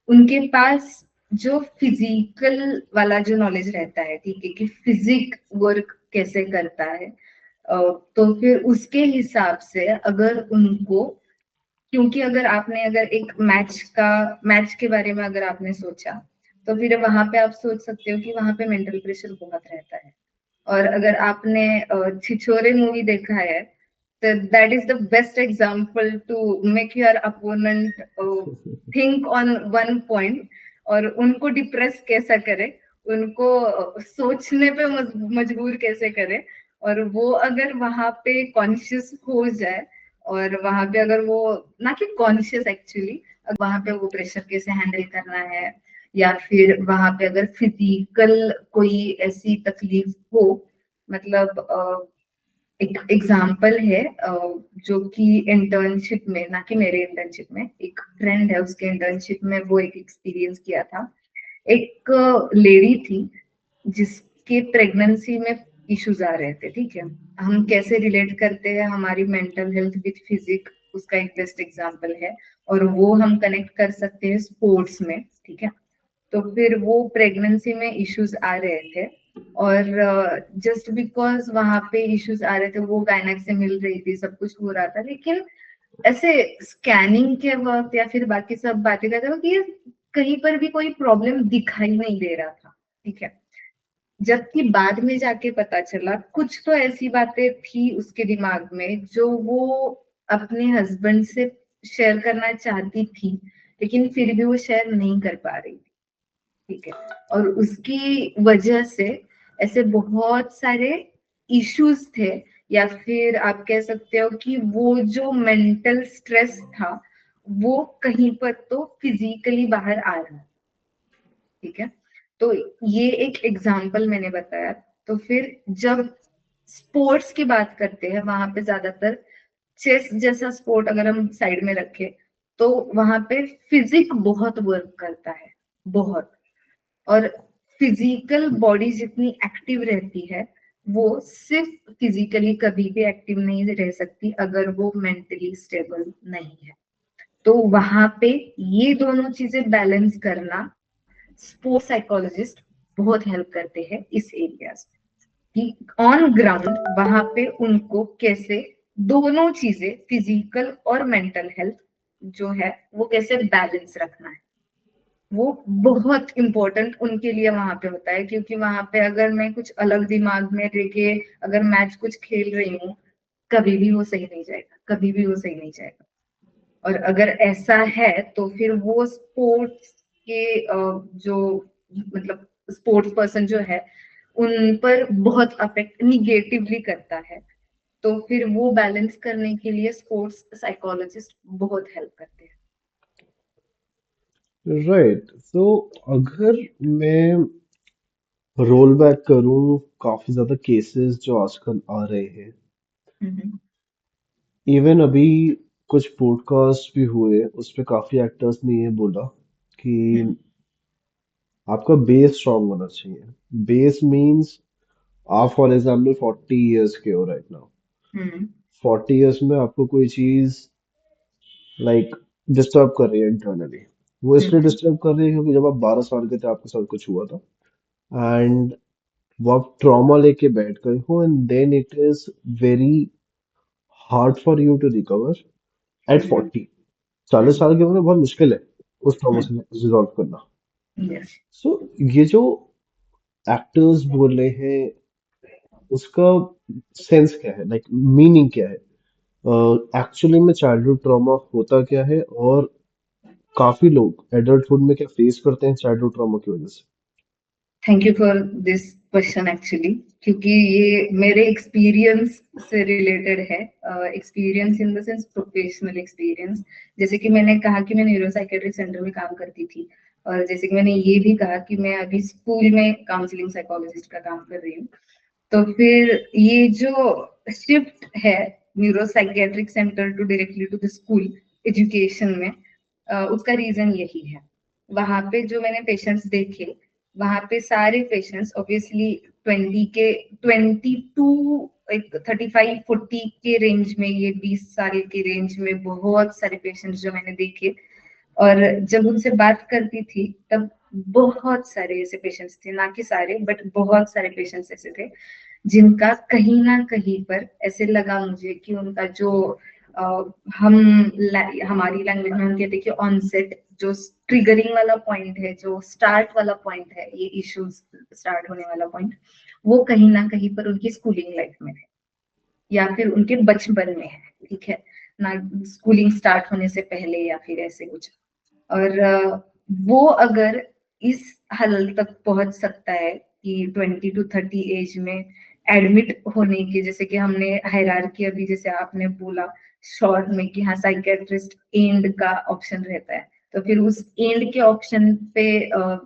उनके पास जो फिजिकल वाला जो नॉलेज रहता है, ठीक है, कि फिजिक वर्क कैसे करता है, तो फिर उसके हिसाब से अगर उनको, क्योंकि अगर एक मैच के बारे में अगर आपने सोचा, तो फिर वहां पे आप सोच सकते हो कि वहां पे मेंटल प्रेशर बहुत रहता है। और अगर आपने छिछोरे मूवी देखा है, तो that is the best example to make your opponent think on one point, और उनको डिप्रेस कैसा करे, उनको सोचने पे मजबूर कैसे करे। और वो अगर वहां पे कॉन्शियस हो जाए, और वहां पे अगर वो, ना कि कॉन्शियस एक्चुअली, वहां पे वो प्रेशर कैसे हैंडल करना है, या फिर वहां पे अगर फिजिकल कोई ऐसी तकलीफ हो, मतलब एक एग्जाम्पल है, जो कि इंटर्नशिप में, ना कि मेरे इंटर्नशिप में, एक फ्रेंड है उसके इंटर्नशिप में वो एक एक्सपीरियंस किया था। एक लेडी थी जिसके प्रेगनेंसी में इश्यूज आ रहे थे, ठीक है। हम कैसे रिलेट करते हैं हमारी मेंटल हेल्थ विद फिजिक, उसका एक बेस्ट एग्जाम्पल है, और वो हम कनेक्ट कर सकते हैं स्पोर्ट्स में, ठीक है। तो फिर वो प्रेगनेंसी में इश्यूज आ रहे थे, और जस्ट बिकॉज वहां पे इश्यूज आ रहे थे, वो गायनेक से मिल रही थी, सब कुछ हो रहा था, लेकिन ऐसे स्कैनिंग के वक्त या फिर बाकी सब बातें करते वक्त ये कहीं पर भी कोई प्रॉब्लम दिखाई नहीं दे रहा था, ठीक है। जबकि बाद में जाके पता चला कुछ तो ऐसी बातें थी उसके दिमाग में जो वो अपने हस्बैंड से शेयर करना चाहती थी, लेकिन फिर भी वो शेयर नहीं कर पा रही थी, ठीक है। और उसकी वजह से ऐसे बहुत सारे इश्यूज थे, या फिर आप कह सकते हो कि वो जो मेंटल स्ट्रेस था वो कहीं पर तो फिजिकली बाहर आ रहा है, ठीक है। तो ये एक एग्जाम्पल मैंने बताया। तो फिर जब स्पोर्ट्स की बात करते हैं, वहां पे ज्यादातर चेस जैसा स्पोर्ट अगर हम साइड में रखें, तो वहां पे फिजिक बहुत वर्क करता है, बहुत। और फिजिकल बॉडी जितनी एक्टिव रहती है, वो सिर्फ फिजिकली कभी भी एक्टिव नहीं रह सकती अगर वो मेंटली स्टेबल नहीं है। तो वहां पे ये दोनों चीजें बैलेंस करना स्पोर्ट्स साइकोलॉजिस्ट बहुत हेल्प करते हैं इस एरियाज, कि ऑन ग्राउंड वहां पे उनको कैसे दोनों चीजें, फिजिकल और मेंटल हेल्थ जो है, वो कैसे बैलेंस रखना है। वो बहुत इंपॉर्टेंट उनके लिए वहां पे होता है, क्योंकि वहां पे अगर मैं कुछ अलग दिमाग में लेके अगर मैच कुछ खेल रही हूँ, कभी भी वो सही नहीं जाएगा, कभी भी वो सही नहीं जाएगा। और अगर ऐसा है तो फिर वो स्पोर्ट्स के जो, मतलब स्पोर्ट्स पर्सन जो है, उन पर बहुत अफेक्ट निगेटिवली करता है। तो फिर वो बैलेंस करने के लिए स्पोर्ट्स साइकोलॉजिस्ट बहुत हेल्प करते हैं। राइट, तो अगर मैं रोल बैक करूं काफी ज्यादा केसेस जो आजकल आ रहे हैं, हम्म। इवन अभी कुछ पॉडकास्ट भी हुए उस पे काफी एक्टर्स ने ये बोला कि हम्म। आपका बेस स्ट्रांग होना चाहिए। बेस मींस आप फॉर एग्जांपल 40 इयर्स के हो राइट नाउ। हम्म। 40 इयर्स में आपको कोई चीज लाइक डिस्टर्ब कर रही है इंटरनली। वो इसलिए हम्म। डिस्टर्ब कर रही है क्योंकि जब आप 12 साल के थे आपको सब कुछ हुआ था, एंड वो आप ट्रॉमा लेके बैठ गए हो and then it is very hard for you to recover at hmm 40। 40 साल की उम्र में बहुत मुश्किल है उस ट्रॉमा हम्म से रिजॉल्व करना। यस। सो ये जो एक्टर्स बोल रहे हैं उसका सेंस क्या है, लाइक मीनिंग क्या है, एक्चुअली में चाइल्डहुड ट्रॉमा होता क्या है, और काफी लोग एडल्टहुड में क्या फेस करते हैं चाइल्डहुड ट्रॉमा की वजह से। Thank you for this question actually, क्योंकि ये मेरे एक्सपीरियंस से रिलेटेड है। Experience in the sense professional experience. जैसे कि मैंने कहा कि मैं न्यूरोसाइकेट्रिक सेंटर में काम करती थी, और जैसे कि मैंने ये भी कहा कि मैं अभी स्कूल में काउंसलिंग साइकोलॉजिस्ट का काम कर रही हूँ। तो फिर ये जो शिफ्ट है neuropsychiatric centre to directly to the school education में, उसका रीजन यही है। वहां पे जो मैंने पेशेंट्स देखे, वहां पे सारे पेशेंट्स ऑब्वियसली 22 एक 35-40 के रेंज में, ये 20 साल के रेंज में बहुत सारे पेशेंट्स जो मैंने देखे। और जब उनसे बात करती थी तब बहुत सारे ऐसे पेशेंट्स थे, ना कि सारे बट बहुत सारे पेशेंट्स ऐसे थे जिनका कहीं ना कहीं पर ऐसे लगा मुझे कि उनका जो अ, हम हमारी लैंग्वेज में हम कहते हैं कि ऑनसेट, जो ट्रिगरिंग वाला पॉइंट है, जो स्टार्ट वाला पॉइंट है, ये इश्यूज स्टार्ट होने वाला पॉइंट, वो कहीं ना कहीं पर उनकी स्कूलिंग लाइफ में है या फिर उनके बचपन में है। ठीक है ना, स्कूलिंग स्टार्ट होने से पहले या फिर ऐसे कुछ। और वो अगर इस हद तक पहुंच सकता है कि 20 to 30 एज में एडमिट होने के, जैसे कि हमने हायरार्की अभी जैसे आपने बोला शॉर्ट में कि हाँ साइकेट्रिस्ट एंड का ऑप्शन रहता है, तो फिर उस एंड के ऑप्शन पे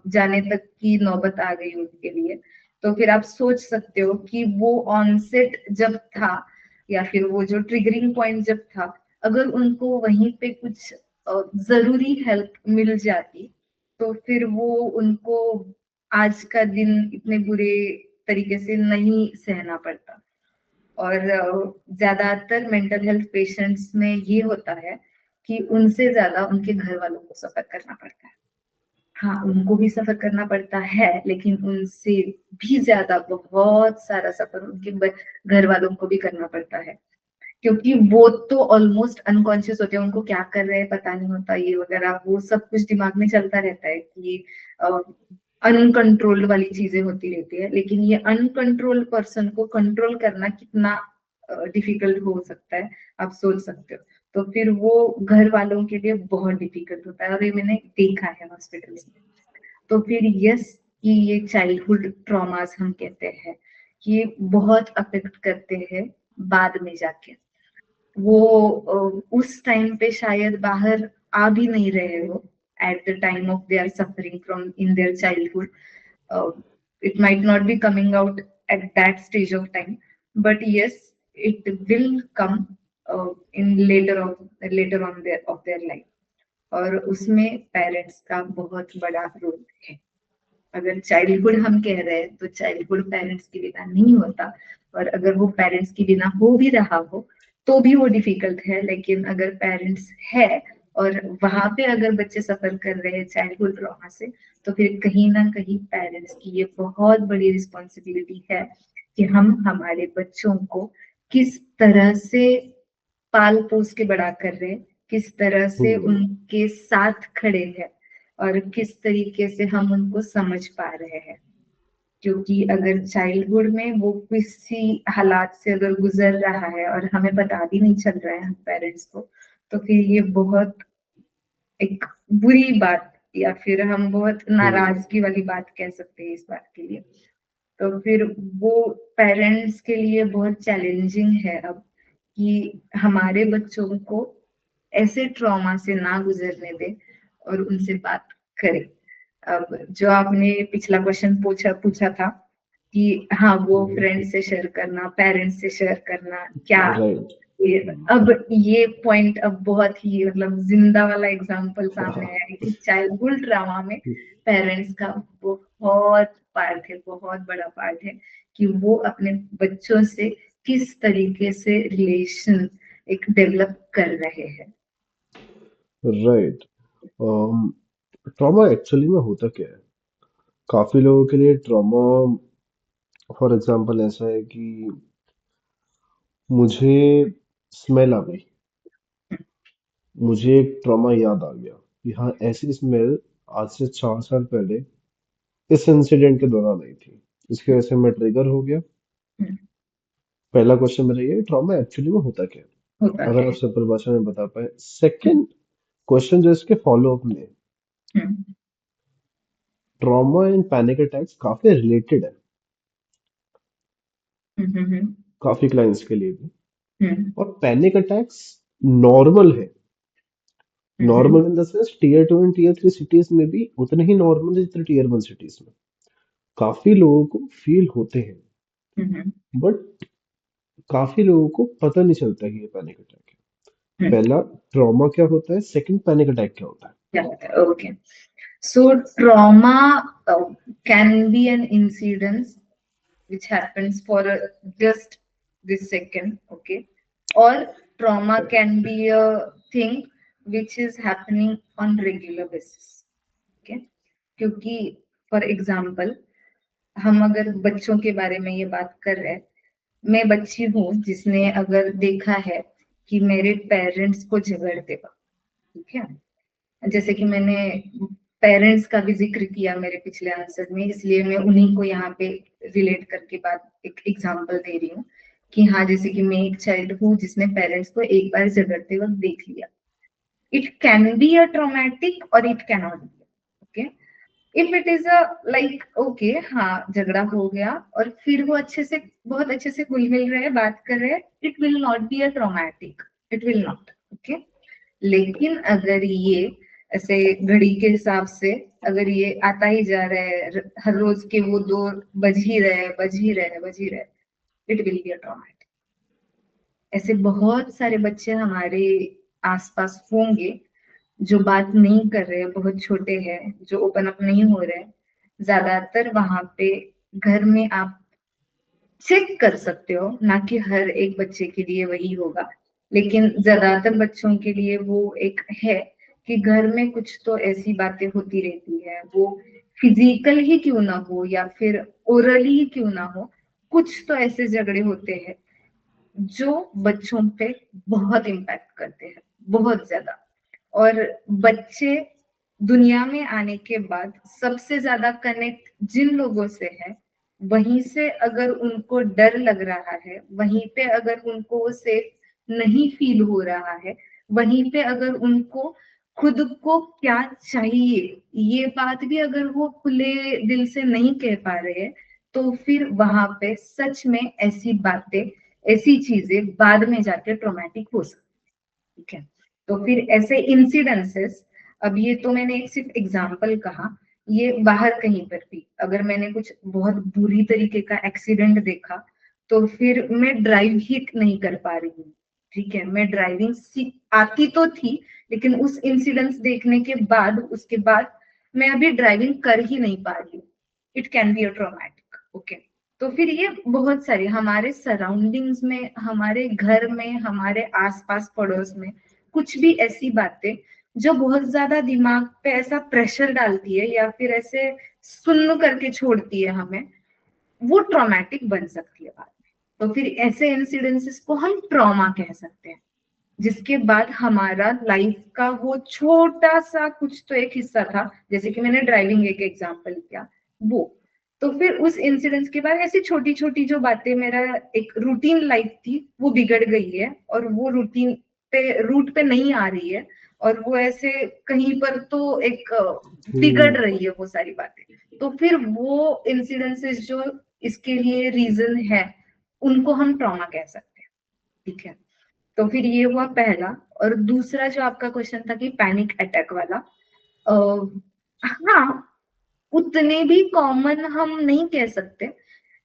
जाने तक की नौबत आ गई उनके लिए। तो फिर आप सोच सकते हो कि वो ऑनसेट जब था या फिर वो जो ट्रिगरिंग पॉइंट जब था, अगर उनको वहीं पे कुछ जरूरी हेल्प मिल जाती, तो फिर वो उनको आज का दिन इतने बुरे तरीके से नहीं सहना पड़ता। और ज्यादातर मेंटल हेल्थ पेशेंट्स में ये होता है कि उनसे ज्यादा उनके घर वालों को सफर करना पड़ता है। हाँ, उनको भी सफर करना पड़ता है, लेकिन उनसे भी ज्यादा बहुत सारा सफर उनके घर वालों को भी करना पड़ता है, क्योंकि वो तो ऑलमोस्ट अनकॉन्शियस होते हैं, उनको क्या कर रहे हैं पता नहीं होता, ये वगैरह वो सब कुछ दिमाग में चलता रहता है कि अनकंट्रोल्ड वाली चीजें होती रहती है। लेकिन ये अनकंट्रोल्ड पर्सन को कंट्रोल करना कितना डिफिकल्ट हो सकता है, आप सोच सकते हो। तो फिर वो घर वालों के लिए बहुत डिफिकल्ट होता है, और ये मैंने देखा है हॉस्पिटल्स में। तो फिर यस, कि ये चाइल्डहुड ट्रॉमास हम कहते हैं, ये बहुत अफेक्ट करते हैं बाद में जाके। वो उस टाइम पे शायद बाहर आ भी नहीं रहे हो at the time of they are suffering from in their childhood. It might not be coming out at that stage of time, but yes, it will come in later on there of their life. और उसमें parents का बहुत बड़ा role है। अगर childhood हम कह रहे हैं तो चाइल्डहुड पेरेंट्स के बिना नहीं होता, और अगर वो पेरेंट्स के बिना हो भी रहा हो तो भी वो डिफिकल्ट है। लेकिन अगर पेरेंट्स है और वहां पे अगर बच्चे सफर कर रहे हैं चाइल्डहुड ट्रॉमा से, तो फिर कहीं ना कहीं पेरेंट्स की ये बहुत बड़ी रिस्पॉन्सिबिलिटी है कि हम हमारे बच्चों को किस तरह से पाल पोस के बड़ा कर रहे हैं, किस तरह से हम्म। उनके साथ खड़े हैं, और किस तरीके से हम उनको समझ पा रहे हैं। क्योंकि अगर चाइल्डहुड में वो किसी हालात से अगर गुजर रहा है और हमें पता भी नहीं चल रहा है हम पेरेंट्स को, तो फिर ये बहुत एक बुरी बात, या फिर हम बहुत हम्म। नाराजगी वाली बात कह सकते हैं इस बात के लिए। तो फिर वो पेरेंट्स के लिए बहुत चैलेंजिंग है अब कि हमारे बच्चों को ऐसे ट्रॉमा से ना गुजरने दे और उनसे बात करें। अब जो आपने पिछला क्वेश्चन पूछा पूछा था कि हाँ वो फ्रेंड से शेयर करना, पेरेंट्स से शेयर करना क्या, राइट। अब ये पॉइंट अब बहुत ही मतलब जिंदा वाला एग्जांपल सामने आया है कि चाइल्डहुड ड्रामा में पेरेंट्स का बहुत पार्ट है, बहुत बड़ा पार्ट है कि वो अपने बच्चों से किस तरीके से रिलेशन एक डेवलप कर रहे हैं। राइट। ट्रॉमा एक्चुअली में होता क्या है, काफी लोगों के लिए ट्रॉमा फॉर एग्जांपल ऐसा है कि मुझे स्मेल आ गई, मुझे एक ट्रॉमा याद आ गया कि हाँ ऐसी स्मेल आज से 4 साल पहले इस इंसिडेंट के दौरान आई थी, इसकी वजह से मैं ट्रिगर हो गया। हम्म, पहला क्वेश्चन मेरा ये, ट्रॉमा एक्चुअली में होता क्या होता है, क्या अगर आप है। सिंपल भाषा में बता पाए। हम्म, सेकंड क्वेश्चन जो इसके फॉलो अप में, हम्म, ट्रॉमा एंड पैनिक अटैक्स काफी रिलेटेड है, हम्म, हम्म, काफी क्लाइंट्स के लिए भी। हम्म, और पैनिक अटैक्स नॉर्मल है, hmm, normal in the sense tier 2 and tier 3 cities में भी उतने ही नॉर्मल है जितने टीयर 1 सिटीज में। काफी लोगों को फील होते हैं, हम्म, बट काफी लोगों को पता नहीं चलता कि ये पैनिक अटैक है। हम्म, पहला, ट्रॉमा क्या होता है, सेकंड पैनिक अटैक क्या होता है। क्या होता है, okay. So trauma can be an incident which happens for just this second, okay? Or trauma can be a thing which is happening on regular basis, okay? क्योंकि फॉर एग्जाम्पल हम अगर बच्चों के बारे में ये बात कर रहे हैं, मैं बच्ची हूँ जिसने अगर देखा है कि मेरे पेरेंट्स को झगड़ते वक्त, ठीक है, जैसे कि मैंने पेरेंट्स का भी जिक्र किया मेरे पिछले आंसर में, इसलिए मैं उन्हीं को यहाँ पे रिलेट करके बात एक एग्जांपल दे रही हूँ कि हाँ, जैसे कि मैं एक चाइल्ड हूँ जिसने पेरेंट्स को एक बार झगड़ते वक्त देख लिया। It can be a traumatic और it can not be, okay. If it is a like okay, हाँ झगड़ा हो गया और फिर वो अच्छे से, बहुत अच्छे से घुल मिल रहे हैं, बात कर रहे हैं, it will not B a traumatic, it will not, okay. लेकिन अगर ये ऐसे घड़ी के हिसाब से अगर ये आता ही जा रहा है, हर रोज के वो दो बज ही रहे, बज ही रहे, बज ही रहे, it will be a traumatic. ऐसे बहुत सारे बच्चे हमारे आसपास होंगे जो बात नहीं कर रहे, बहुत छोटे हैं, जो ओपन अप नहीं हो रहे। ज्यादातर वहां पे घर में आप चेक कर सकते हो, ना कि हर एक बच्चे के लिए वही होगा, लेकिन ज्यादातर बच्चों के लिए वो एक है कि घर में कुछ तो ऐसी बातें होती रहती है, वो फिजिकल ही क्यों ना हो या फिर ओरली ही क्यों ना हो, कुछ तो ऐसे झगड़े होते हैं जो बच्चों पे बहुत इम्पैक्ट करते हैं, बहुत ज्यादा। और बच्चे दुनिया में आने के बाद सबसे ज्यादा कनेक्ट जिन लोगों से है, वहीं से अगर उनको डर लग रहा है, वहीं पे अगर उनको वो सेफ नहीं फील हो रहा है, वहीं पे अगर उनको खुद को क्या चाहिए ये बात भी अगर वो खुले दिल से नहीं कह पा रहे हैं, तो फिर वहां पे सच में ऐसी बातें, ऐसी चीजें बाद में जाके ट्रॉमेटिक हो सकती है, ठीक है। तो फिर ऐसे इंसिडेंसेस, अब ये तो मैंने एक सिर्फ एग्जाम्पल कहा, ये बाहर कहीं पर भी अगर मैंने कुछ बहुत बुरी तरीके का एक्सीडेंट देखा, तो फिर मैं ड्राइव ही नहीं कर पा रही हूँ, ठीक है। मैं ड्राइविंग आती तो थी, लेकिन उस इंसिडेंस देखने के बाद, उसके बाद मैं अभी ड्राइविंग कर ही नहीं पा रही हूँ। It can be a traumatic, okay. तो फिर ये बहुत सारे हमारे सराउंडिंग्स में, हमारे घर में, हमारे आसपास पड़ोस में कुछ भी ऐसी बातें जो बहुत ज्यादा दिमाग पे ऐसा प्रेशर डालती है या फिर ऐसे सुन्न करके छोड़ती है हमें, वो ट्रॉमेटिक बन सकती है बाद में। तो फिर ऐसे इंसिडेंसेस को हम ट्रॉमा कह सकते हैं, जिसके बाद हमारा लाइफ का वो छोटा सा कुछ तो एक हिस्सा था, जैसे कि मैंने ड्राइविंग एक एग्जांपल किया, वो तो फिर उस इंसिडेंस के बाद ऐसी छोटी छोटी जो बातें, मेरा एक रूटीन लाइफ थी वो बिगड़ गई है और वो रूटीन पे, रूट पे नहीं आ रही है, और वो ऐसे कहीं पर तो एक बिगड़ हम्म। रही है वो सारी बातें। तो फिर वो इंसिडेंसेस जो इसके लिए रीजन है, उनको हम ट्रॉमा कह सकते हैं, ठीक है। तो फिर ये हुआ पहला। और दूसरा जो आपका क्वेश्चन था कि पैनिक अटैक वाला, हाँ, उतने भी कॉमन हम नहीं कह सकते,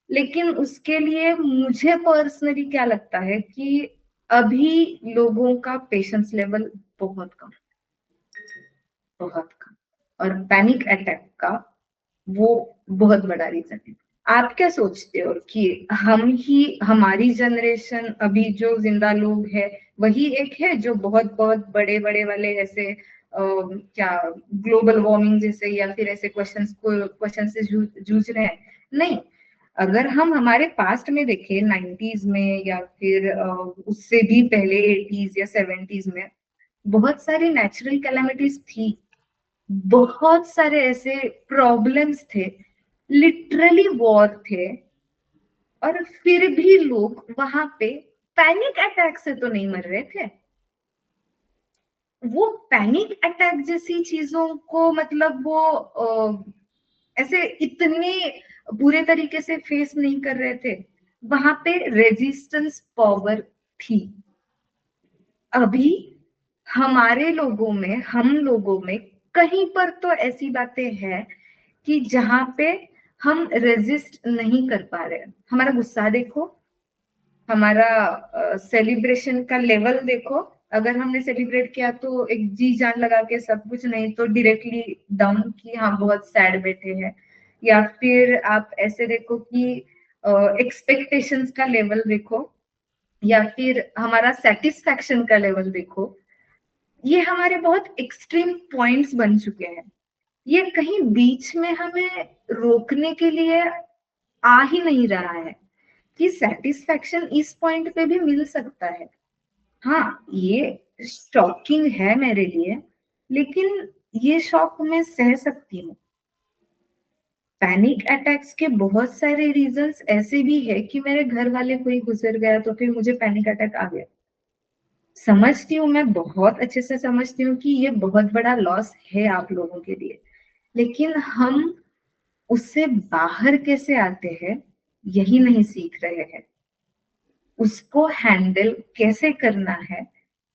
लेकिन उसके लिए मुझे पर्सनली क्या लगता है कि अभी लोगों का पेशेंस लेवल बहुत कम, बहुत कम, और पैनिक अटैक का वो बहुत बड़ा रीजन है। आप क्या सोचते हो कि हम ही, हमारी जनरेशन अभी जो जिंदा लोग हैं, वही एक है जो बहुत बहुत बड़े बड़े वाले ऐसे क्या ग्लोबल वार्मिंग जैसे या फिर ऐसे क्वेश्चन से जूझ रहे हैं? नहीं, अगर हम हमारे पास्ट में देखें 90s में या फिर उससे भी पहले 80s या 70s में बहुत सारी नेचुरल कैलामिटीज थी, बहुत सारे ऐसे प्रॉब्लम्स थे, लिटरली वॉर थे, और फिर भी लोग वहां पे पैनिक अटैक से तो नहीं मर रहे थे। वो पैनिक अटैक जैसी चीजों को मतलब वो ऐसे इतने बुरे तरीके से फेस नहीं कर रहे थे। वहां पे रेजिस्टेंस पावर थी। अभी हमारे लोगों में, हम लोगों में कहीं पर तो ऐसी बातें हैं कि जहां पे हम रेजिस्ट नहीं कर पा रहे हैं। हमारा गुस्सा देखो, हमारा सेलिब्रेशन का लेवल देखो। अगर हमने सेलिब्रेट किया तो एक जी जान लगा के सब कुछ, नहीं तो डायरेक्टली डाउन की हम बहुत सैड बैठे हैं। या फिर आप ऐसे देखो कि एक्सपेक्टेशंस का लेवल देखो, या फिर हमारा सेटिस्फैक्शन का लेवल देखो। ये हमारे बहुत एक्सट्रीम पॉइंट्स बन चुके हैं। ये कहीं बीच में हमें रोकने के लिए आ ही नहीं रहा है कि सेटिस्फैक्शन इस पॉइंट पे भी मिल सकता है। हाँ, ये शॉकिंग है मेरे लिए, लेकिन ये शॉक मैं सह सकती हूँ। पैनिक अटैक्स के बहुत सारे रीजंस ऐसे भी है कि मेरे घर वाले कोई गुजर गया तो फिर मुझे पैनिक अटैक आ गया। समझती हूँ, मैं बहुत अच्छे से समझती हूँ कि ये बहुत बड़ा लॉस है आप लोगों के लिए, लेकिन हम उससे बाहर कैसे आते हैं यही नहीं सीख रहे हैं। उसको हैंडल कैसे करना है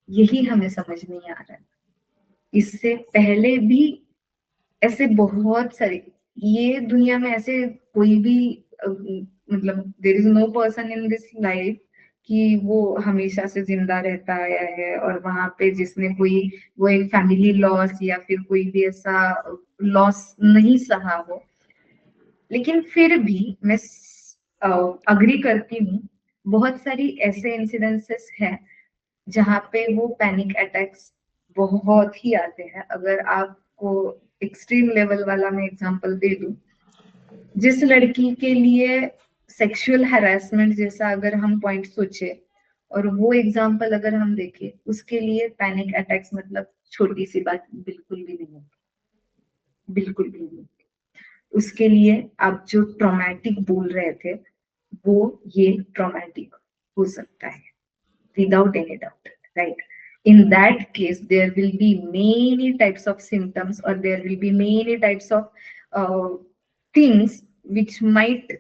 यही हमें समझ नहीं आ रहा है। इससे पहले भी ऐसे बहुत सारे, ये दुनिया में ऐसे कोई भी मतलब there is no person in this life कि वो हमेशा से जिंदा रहता आया है और वहां पे जिसने कोई वो एक फैमिली लॉस या फिर कोई भी ऐसा लॉस नहीं सहा हो। लेकिन फिर भी मैं अग्री करती हूँ, बहुत सारी ऐसे इंसिडेंसेस हैं जहाँ पे वो पैनिक अटैक्स बहुत ही आते हैं। अगर आपको एक्सट्रीम लेवल वाला मैं एग्जांपल दे दूं, जिस लड़की के लिए सेक्सुअल हैरेसमेंट जैसा अगर हम पॉइंट सोचे और वो एग्जांपल अगर हम देखें, उसके लिए पैनिक अटैक्स मतलब छोटी सी बात बिल्कुल भी नहीं है, बिल्कुल भी नहीं। उसके लिए आप जो ट्रॉमेटिक बोल रहे थे वो ये ट्रॉमेटिक हो सकता है, without any doubt, right? In that case, there will be many types of symptoms, or there will be many types of things which might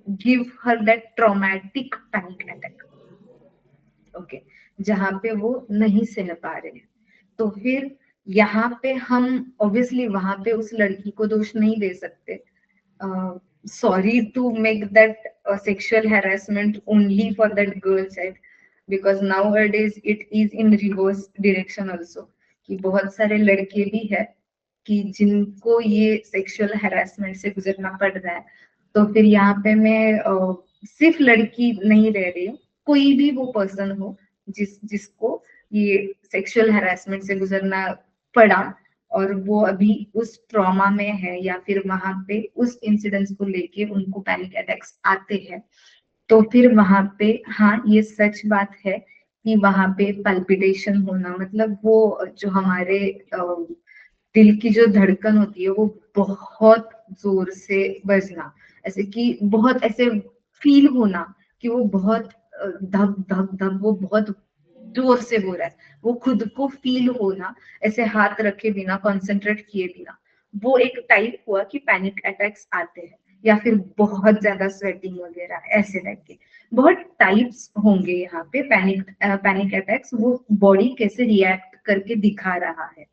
give her that traumatic panic attack. Okay, जहाँ पे वो नहीं सह पा रहे हैं, तो फिर यहाँ पे हम ऑब्वियसली वहां पे उस लड़की को दोष नहीं दे सकते। Sorry to make that sexual harassment only for that girl child, because nowadays it is in reverse direction also, कि बहुत सारे लड़के भी है कि जिनको ये सेक्सुअल हैरेसमेंट से गुजरना पड़ रहा है। तो फिर यहाँ पे मैं सिर्फ लड़की नहीं रह रही हूँ, कोई भी वो पर्सन हो जिसको ये सेक्सुअल हैरेसमेंट से गुजरना पड़ा और वो अभी उस ट्रॉमा में है या फिर वहां पे उस इंसिडेंट्स को लेके उनको पैनिक अटैक्स आते हैं, तो फिर वहां पे हाँ ये सच बात है कि वहां पे पल्पिटेशन होना, मतलब वो जो हमारे दिल की जो धड़कन होती है वो बहुत जोर से बजना, ऐसे कि बहुत ऐसे फील होना कि वो बहुत धक धक धक वो बहुत जोर से हो रहा है, वो खुद को फील होना, ऐसे हाथ रखे बिना, कंसंट्रेट किए बिना, वो एक टाइप हुआ कि पैनिक अटैक्स आते हैं। या फिर बहुत ज्यादा स्वेटिंग वगैरह ऐसे टाइप के बहुत टाइप्स होंगे यहाँ पे पैनिक अटैक्स, वो बॉडी कैसे रिएक्ट करके दिखा रहा है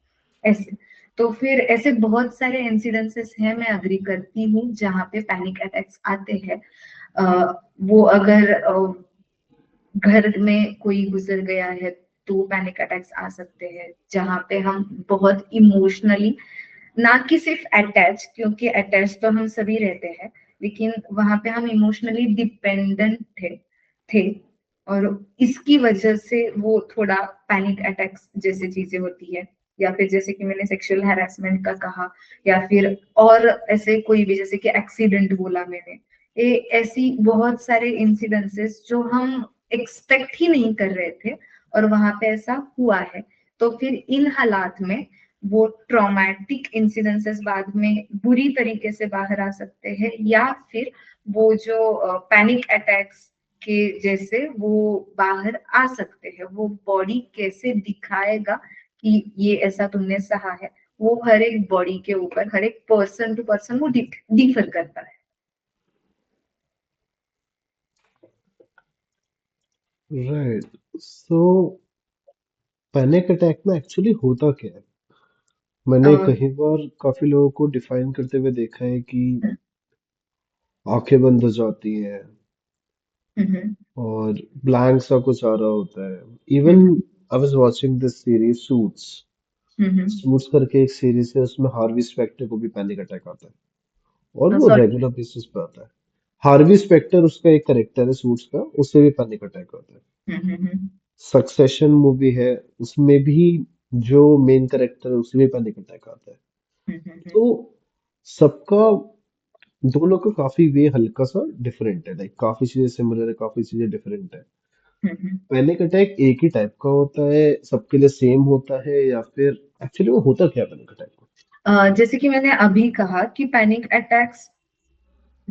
ऐसे। तो फिर ऐसे बहुत सारे इंसिडेंसेस हैं, मैं अग्री करती हूँ, जहाँ पे पैनिक अटैक्स आते हैं। वो अगर घर में कोई गुजर गया है तो पैनिक अटैक्स आ सकते हैं, जहाँ पे हम बहुत इमोशनली, ना कि सिर्फ अटैच, क्योंकि अटैच तो हम सभी रहते हैं, लेकिन वहां पे हम इमोशनली डिपेंडेंट थे और इसकी वजह से वो थोड़ा पैनिक अटैक्स जैसे चीजें होती है। या फिर जैसे कि मैंने सेक्सुअल हैरेसमेंट का कहा, या फिर और ऐसे कोई भी, जैसे कि एक्सीडेंट बोला मैंने, ऐसी बहुत सारे इंसिडेंसेस जो हम एक्सपेक्ट ही नहीं कर रहे थे और वहां पे ऐसा हुआ है। तो फिर इन हालात में वो ट्रॉमेटिक इंसिडेंसेस बाद में बुरी तरीके से बाहर आ सकते हैं, या फिर वो जो पैनिक अटैक्स के जैसे वो बाहर आ सकते हैं। वो बॉडी कैसे दिखाएगा कि ये ऐसा तुमने सहा है, वो हर एक बॉडी के ऊपर, हर एक पर्सन टू पर्सन वो डिफर करता है। राइट। सो पैनिक अटैक में एक्चुअली होता क्या है? मैंने अ, कई बार काफी लोगों को डिफाइन करते हुए देखा है कि आंखें बंद हो जाती हैं हम्म, और ब्लैंक सा कुछ आ रहा होता है। Even hmm, I was watching this series suits. Hmm, suits करके एक सीरीज है, उसमें हार्वी स्पेक्टर को भी पैनिक अटैक आता है और वो सॉरी। रेगुलर बेसिस पे आता है। हार्वी स्पेक्टर उसका एक करेक्टर है सूट्स का, उससे भी पैनिक अटैक आता है। हम्म, सक्सेशन मूवी है, उसमें भी जो मेन करेक्टर है उसे भी पैनिक अटैक आता है। हम्म, तो सबका, दोनों का काफी वे हल्का सा डिफरेंट है, लाइक काफी चीजें सिमिलर है, काफी चीजें डिफरेंट है। हम्म। पैनिक अटैक एक ही टाइप का होता है, सबके लिए सेम होता है, या फिर एक्चुअली वो होता क्या है पैनिक अटैक को? जैसे कि मैंने अभी कहा कि पैनिक अटैक्स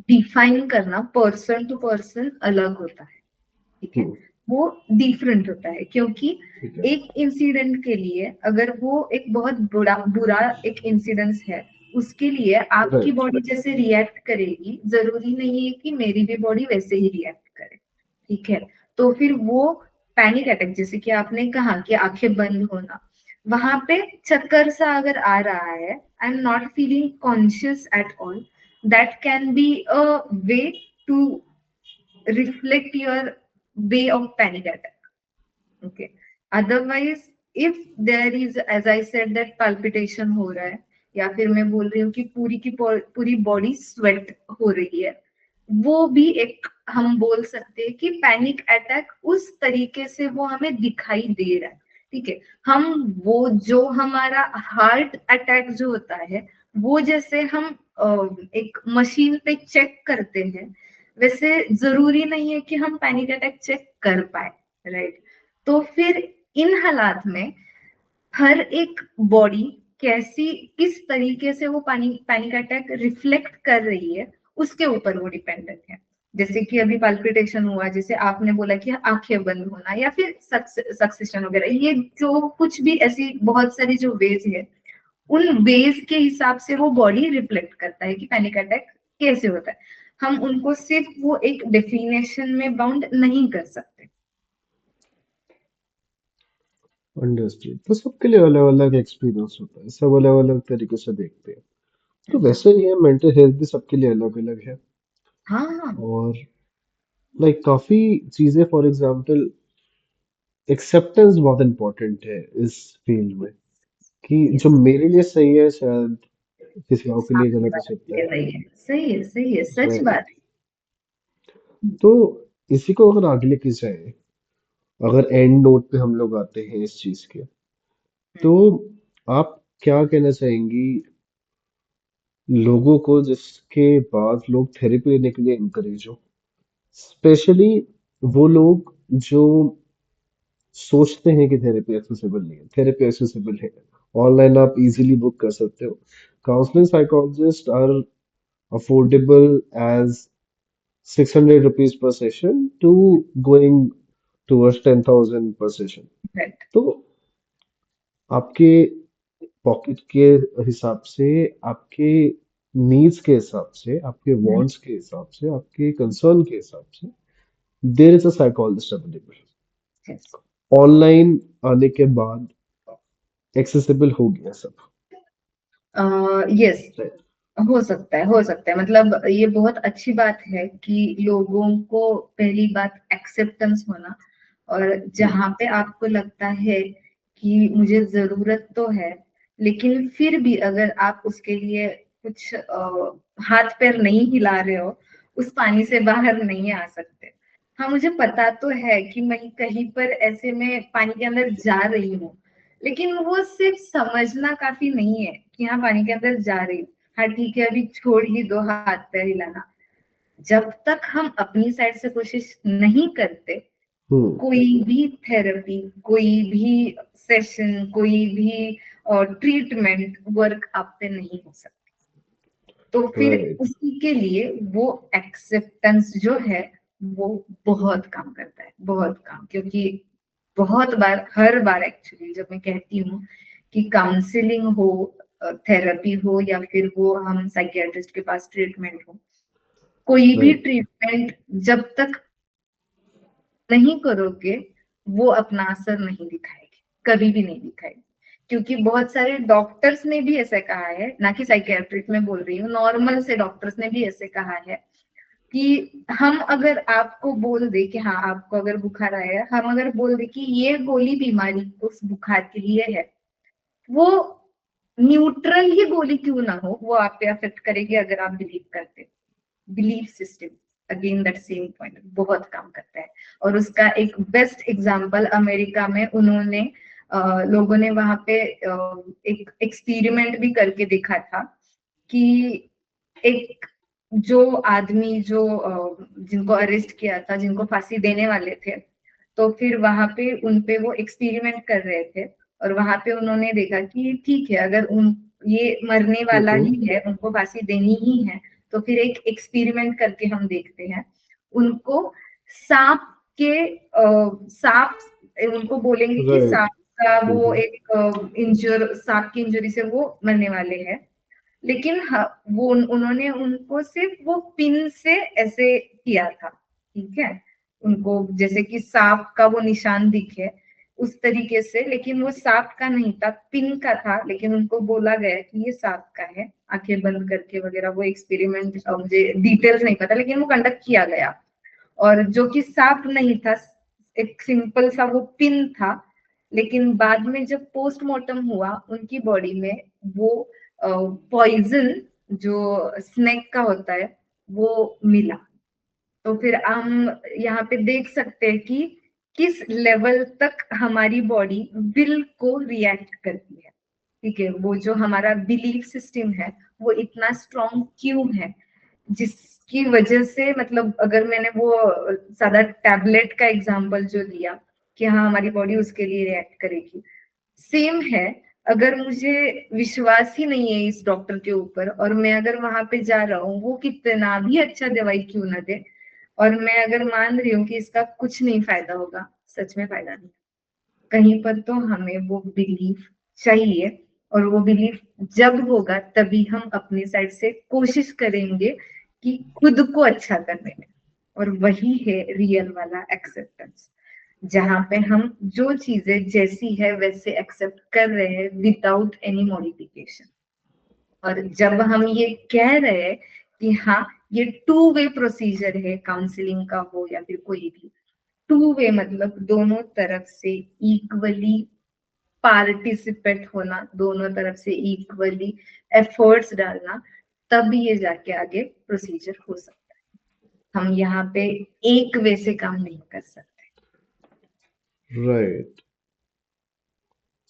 डिफाइन करना पर्सन टू पर्सन अलग होता है। ठीक है, हम्म। वो डिफरेंट होता है क्योंकि ठीक है। एक इंसिडेंट के लिए अगर वो एक बहुत बुरा बुरा एक इंसिडेंस है, उसके लिए आपकी राइट। बॉडी जैसे रिएक्ट करेगी, जरूरी नहीं है कि मेरी भी बॉडी वैसे ही रिएक्ट करे। ठीक है, तो फिर वो पैनिक अटैक, जैसे कि आपने कहा कि आंखें बंद होना, वहां पे चक्कर सा अगर आ रहा है, I am not feeling conscious at all, that can be a way to reflect your way of panic attack. Okay, otherwise if there is, as I said, that palpitation हो रहा है, या फिर मैं बोल रही हूँ कि पूरी की पूरी बॉडी स्वेट हो रही है, वो भी एक हम बोल सकते हैं कि पैनिक अटैक उस तरीके से वो हमें दिखाई दे रहा है। ठीक है, हम वो जो हमारा हार्ट अटैक जो होता है, वो जैसे हम एक मशीन पे चेक करते हैं, वैसे जरूरी नहीं है कि हम पैनिक अटैक चेक कर पाए। राइट, तो फिर इन हालात में हर एक बॉडी कैसी, किस तरीके से वो पैनिक अटैक रिफ्लेक्ट कर रही है, उसके ऊपर वो डिपेंडेंट है। जैसे कि अभी पाल्पिटेशन हुआ, जैसे आपने बोला कि आंखें बंद होना, या फिर सक्सेशन वगैरह, ये जो कुछ भी ऐसी बहुत सारी जो वेज है, उन वेज के हिसाब से वो बॉडी रिफ्लेक्ट करता है कि पैनिक अटैक कैसे होता है। हम उनको सिर्फ वो एक डेफिनेशन में बाउंड नहीं कर सकते। अंडरस्टूड। तो सबके लिए अलग अलग एक्सपीरियंस होता है, सब अलग अलग तरीके से देखते हैं। तो हम्म, वैसे ही है, मेंटल हेल्थ भी सबके लिए अलग अलग है। हाँ हाँ। और लाइक काफी चीजें, फॉर एग्जांपल एक्सेप्टेंस बहुत इंपॉर्टेंट है इस फील्ड में, कि जो यस, मेरे लिए सही है शायद किसी और के लिए आपकी गलत हो बात सकता ये है। सही है, सही है, सही है, सच राइट। बात है। तो इसी को अगर आगे लेके जाए, अगर एंड नोट पे हम लोग आते हैं इस चीज के, तो आप क्या कहना चाहेंगी लोगों को जिसके बाद लोग थेरेपी लेने के लिए इनकरेज हो, स्पेशली वो लोग जो सोचते हैं कि थेरेपी एक्सेसिबल नहीं है? थेरेपी एक्सेसिबल है, ऑनलाइन आप इजीली बुक कर सकते हो। Counselling psychologist are affordable as 600 rupees per session to going towards 10,000 per session. Right. तो आपके पॉकेट के हिसाब से, आपके नीड्स के हिसाब से, आपके वांट्स के हिसाब से, आपके कंसर्न के हिसाब से, there is a psychologist available. Yes, online आने के बाद एक्सेसिबल हो गया सब। Yes, right. हो सकता है, हो सकता है, मतलब ये बहुत अच्छी बात है कि लोगों को पहली बात एक्सेप्टेंस होना, और जहां पे आपको लगता है कि मुझे जरूरत तो है, लेकिन फिर भी अगर आप उसके लिए कुछ हाथ पैर नहीं हिला रहे हो, उस पानी से बाहर नहीं आ सकते। हाँ, मुझे पता तो है कि मैं कहीं पर ऐसे में पानी के अंदर जा रही हूँ, लेकिन वो सिर्फ समझना काफी नहीं है कि हाँ पानी के अंदर जा रही हूँ। हाँ ठीक है, अभी छोड़ ही दो हाथ पैर हिलाना, जब तक हम अपनी साइड से कोशिश नहीं करते, हम्म। कोई भी थेरेपी, कोई भी सेशन, कोई भी ट्रीटमेंट वर्क आप पे नहीं हो सकता। तो फिर राइट। उसी के लिए वो एक्सेप्टेंस जो है वो बहुत काम करता है, बहुत काम। क्योंकि बहुत बार, हर बार एक्चुअली जब मैं कहती हूँ कि काउंसलिंग हो, थेरेपी हो, या फिर वो हम साइकियाट्रिस्ट के पास ट्रीटमेंट हो, कोई भी राइट। ट्रीटमेंट जब तक नहीं करोगे वो अपना असर नहीं दिखाएगी, कभी भी नहीं दिखाएगी। क्योंकि बहुत सारे डॉक्टर्स ने भी ऐसे कहा है, ना कि साइकियाट्रिस्ट में बोल रही हूँ, नॉर्मल से डॉक्टर्स ने भी ऐसे कहा है कि हम अगर आपको बोल दे कि हाँ आपको अगर बुखार आया है, हम अगर बोल दे कि ये गोली बीमारी उस बुखार के लिए है, वो न्यूट्रल ही गोली क्यों ना हो, वो आप पे अफेक्ट करेगी अगर आप बिलीव करते हो। Belief system, again that same point, बहुत काम करता है। और उसका एक बेस्ट एग्जांपल अमेरिका में उन्होंने लोगों ने वहां पे एक एक्सपेरिमेंट भी करके देखा था कि एक जो आदमी जो जिनको अरेस्ट किया था, जिनको फांसी देने वाले थे, तो फिर वहां पे उनपे वो एक्सपेरिमेंट कर रहे थे। और वहां पे उन्होंने देखा कि ठीक है, अगर उन ये मरने वाला हम्म। ही है, उनको फांसी देनी ही है, तो फिर एक एक्सपेरिमेंट करके हम देखते हैं। उनको सांप के सांप, उनको बोलेंगे कि राइट। सांप का वो हम्म। एक इंजर, सांप की इंजरी से वो मरने वाले हैं। लेकिन वो उन्होंने उनको सिर्फ वो पिन से ऐसे किया था, ठीक है, उनको जैसे कि सांप का वो निशान दिखे उस तरीके से, लेकिन वो सांप का नहीं था, पिन का था। लेकिन उनको बोला गया कि ये सांप का है, आंखें बंद करके वगैरह। वो एक्सपेरिमेंट मुझे डिटेल्स नहीं पता, लेकिन वो कंडक्ट किया गया। और जो कि सांप नहीं था, एक सिंपल सा वो पिन था। लेकिन बाद में जब पोस्टमार्टम हुआ उनकी बॉडी में, वो पॉइजन जो स्नेक का होता है वो मिला। तो फिर हम यहाँ पे देख सकते हैं कि किस लेवल तक हमारी बॉडी विल को रिएक्ट करती है। ठीक है, वो जो हमारा बिलीफ सिस्टम है वो इतना स्ट्रॉन्ग क्यों है, जिसकी वजह से, मतलब अगर मैंने वो सादा टैबलेट का एग्जांपल जो लिया कि हाँ हमारी बॉडी उसके लिए रिएक्ट करेगी, सेम है। अगर मुझे विश्वास ही नहीं है इस डॉक्टर के ऊपर, और मैं अगर वहां पे जा रहा हूँ, वो कितना भी अच्छा दवाई क्यों ना दे, और मैं अगर मान रही हूँ कि इसका कुछ नहीं फायदा होगा, सच में फायदा नहीं, कहीं पर तो हमें वो बिलीफ चाहिए। और वो बिलीफ जब होगा तभी हम अपनी साइड से कोशिश करेंगे कि खुद को अच्छा करने में। और वही है रियल वाला एक्सेप्टेंस, जहां पे हम जो चीजें जैसी है वैसे एक्सेप्ट कर रहे हैं विदाउट एनी मॉडिफिकेशन। और जब हम ये कह रहे हैं कि हाँ ये टू वे प्रोसीजर है, काउंसलिंग का हो या फिर कोई भी, टू वे मतलब दोनों तरफ से इक्वली पार्टिसिपेट होना, दोनों तरफ से इक्वली एफर्ट्स डालना, तब ये जाके आगे प्रोसीजर हो सकता है। हम यहाँ पे एक वे से काम नहीं कर सकते। राइट।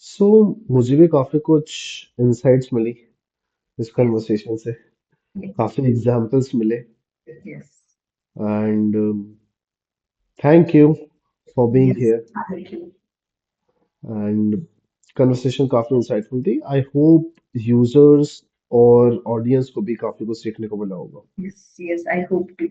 सो मुझे भी काफी कुछ इंसाइट्स मिली इस यस, कन्वर्सेशन से, काफी एग्जांपल्स मिले, yes, and thank you for being yes, here. And conversation काफी इंसाइटफुल थी। आई होप यूजर्स और ऑडियंस को भी काफी कुछ सीखने को मिला होगा। Yes, yes, I hope to.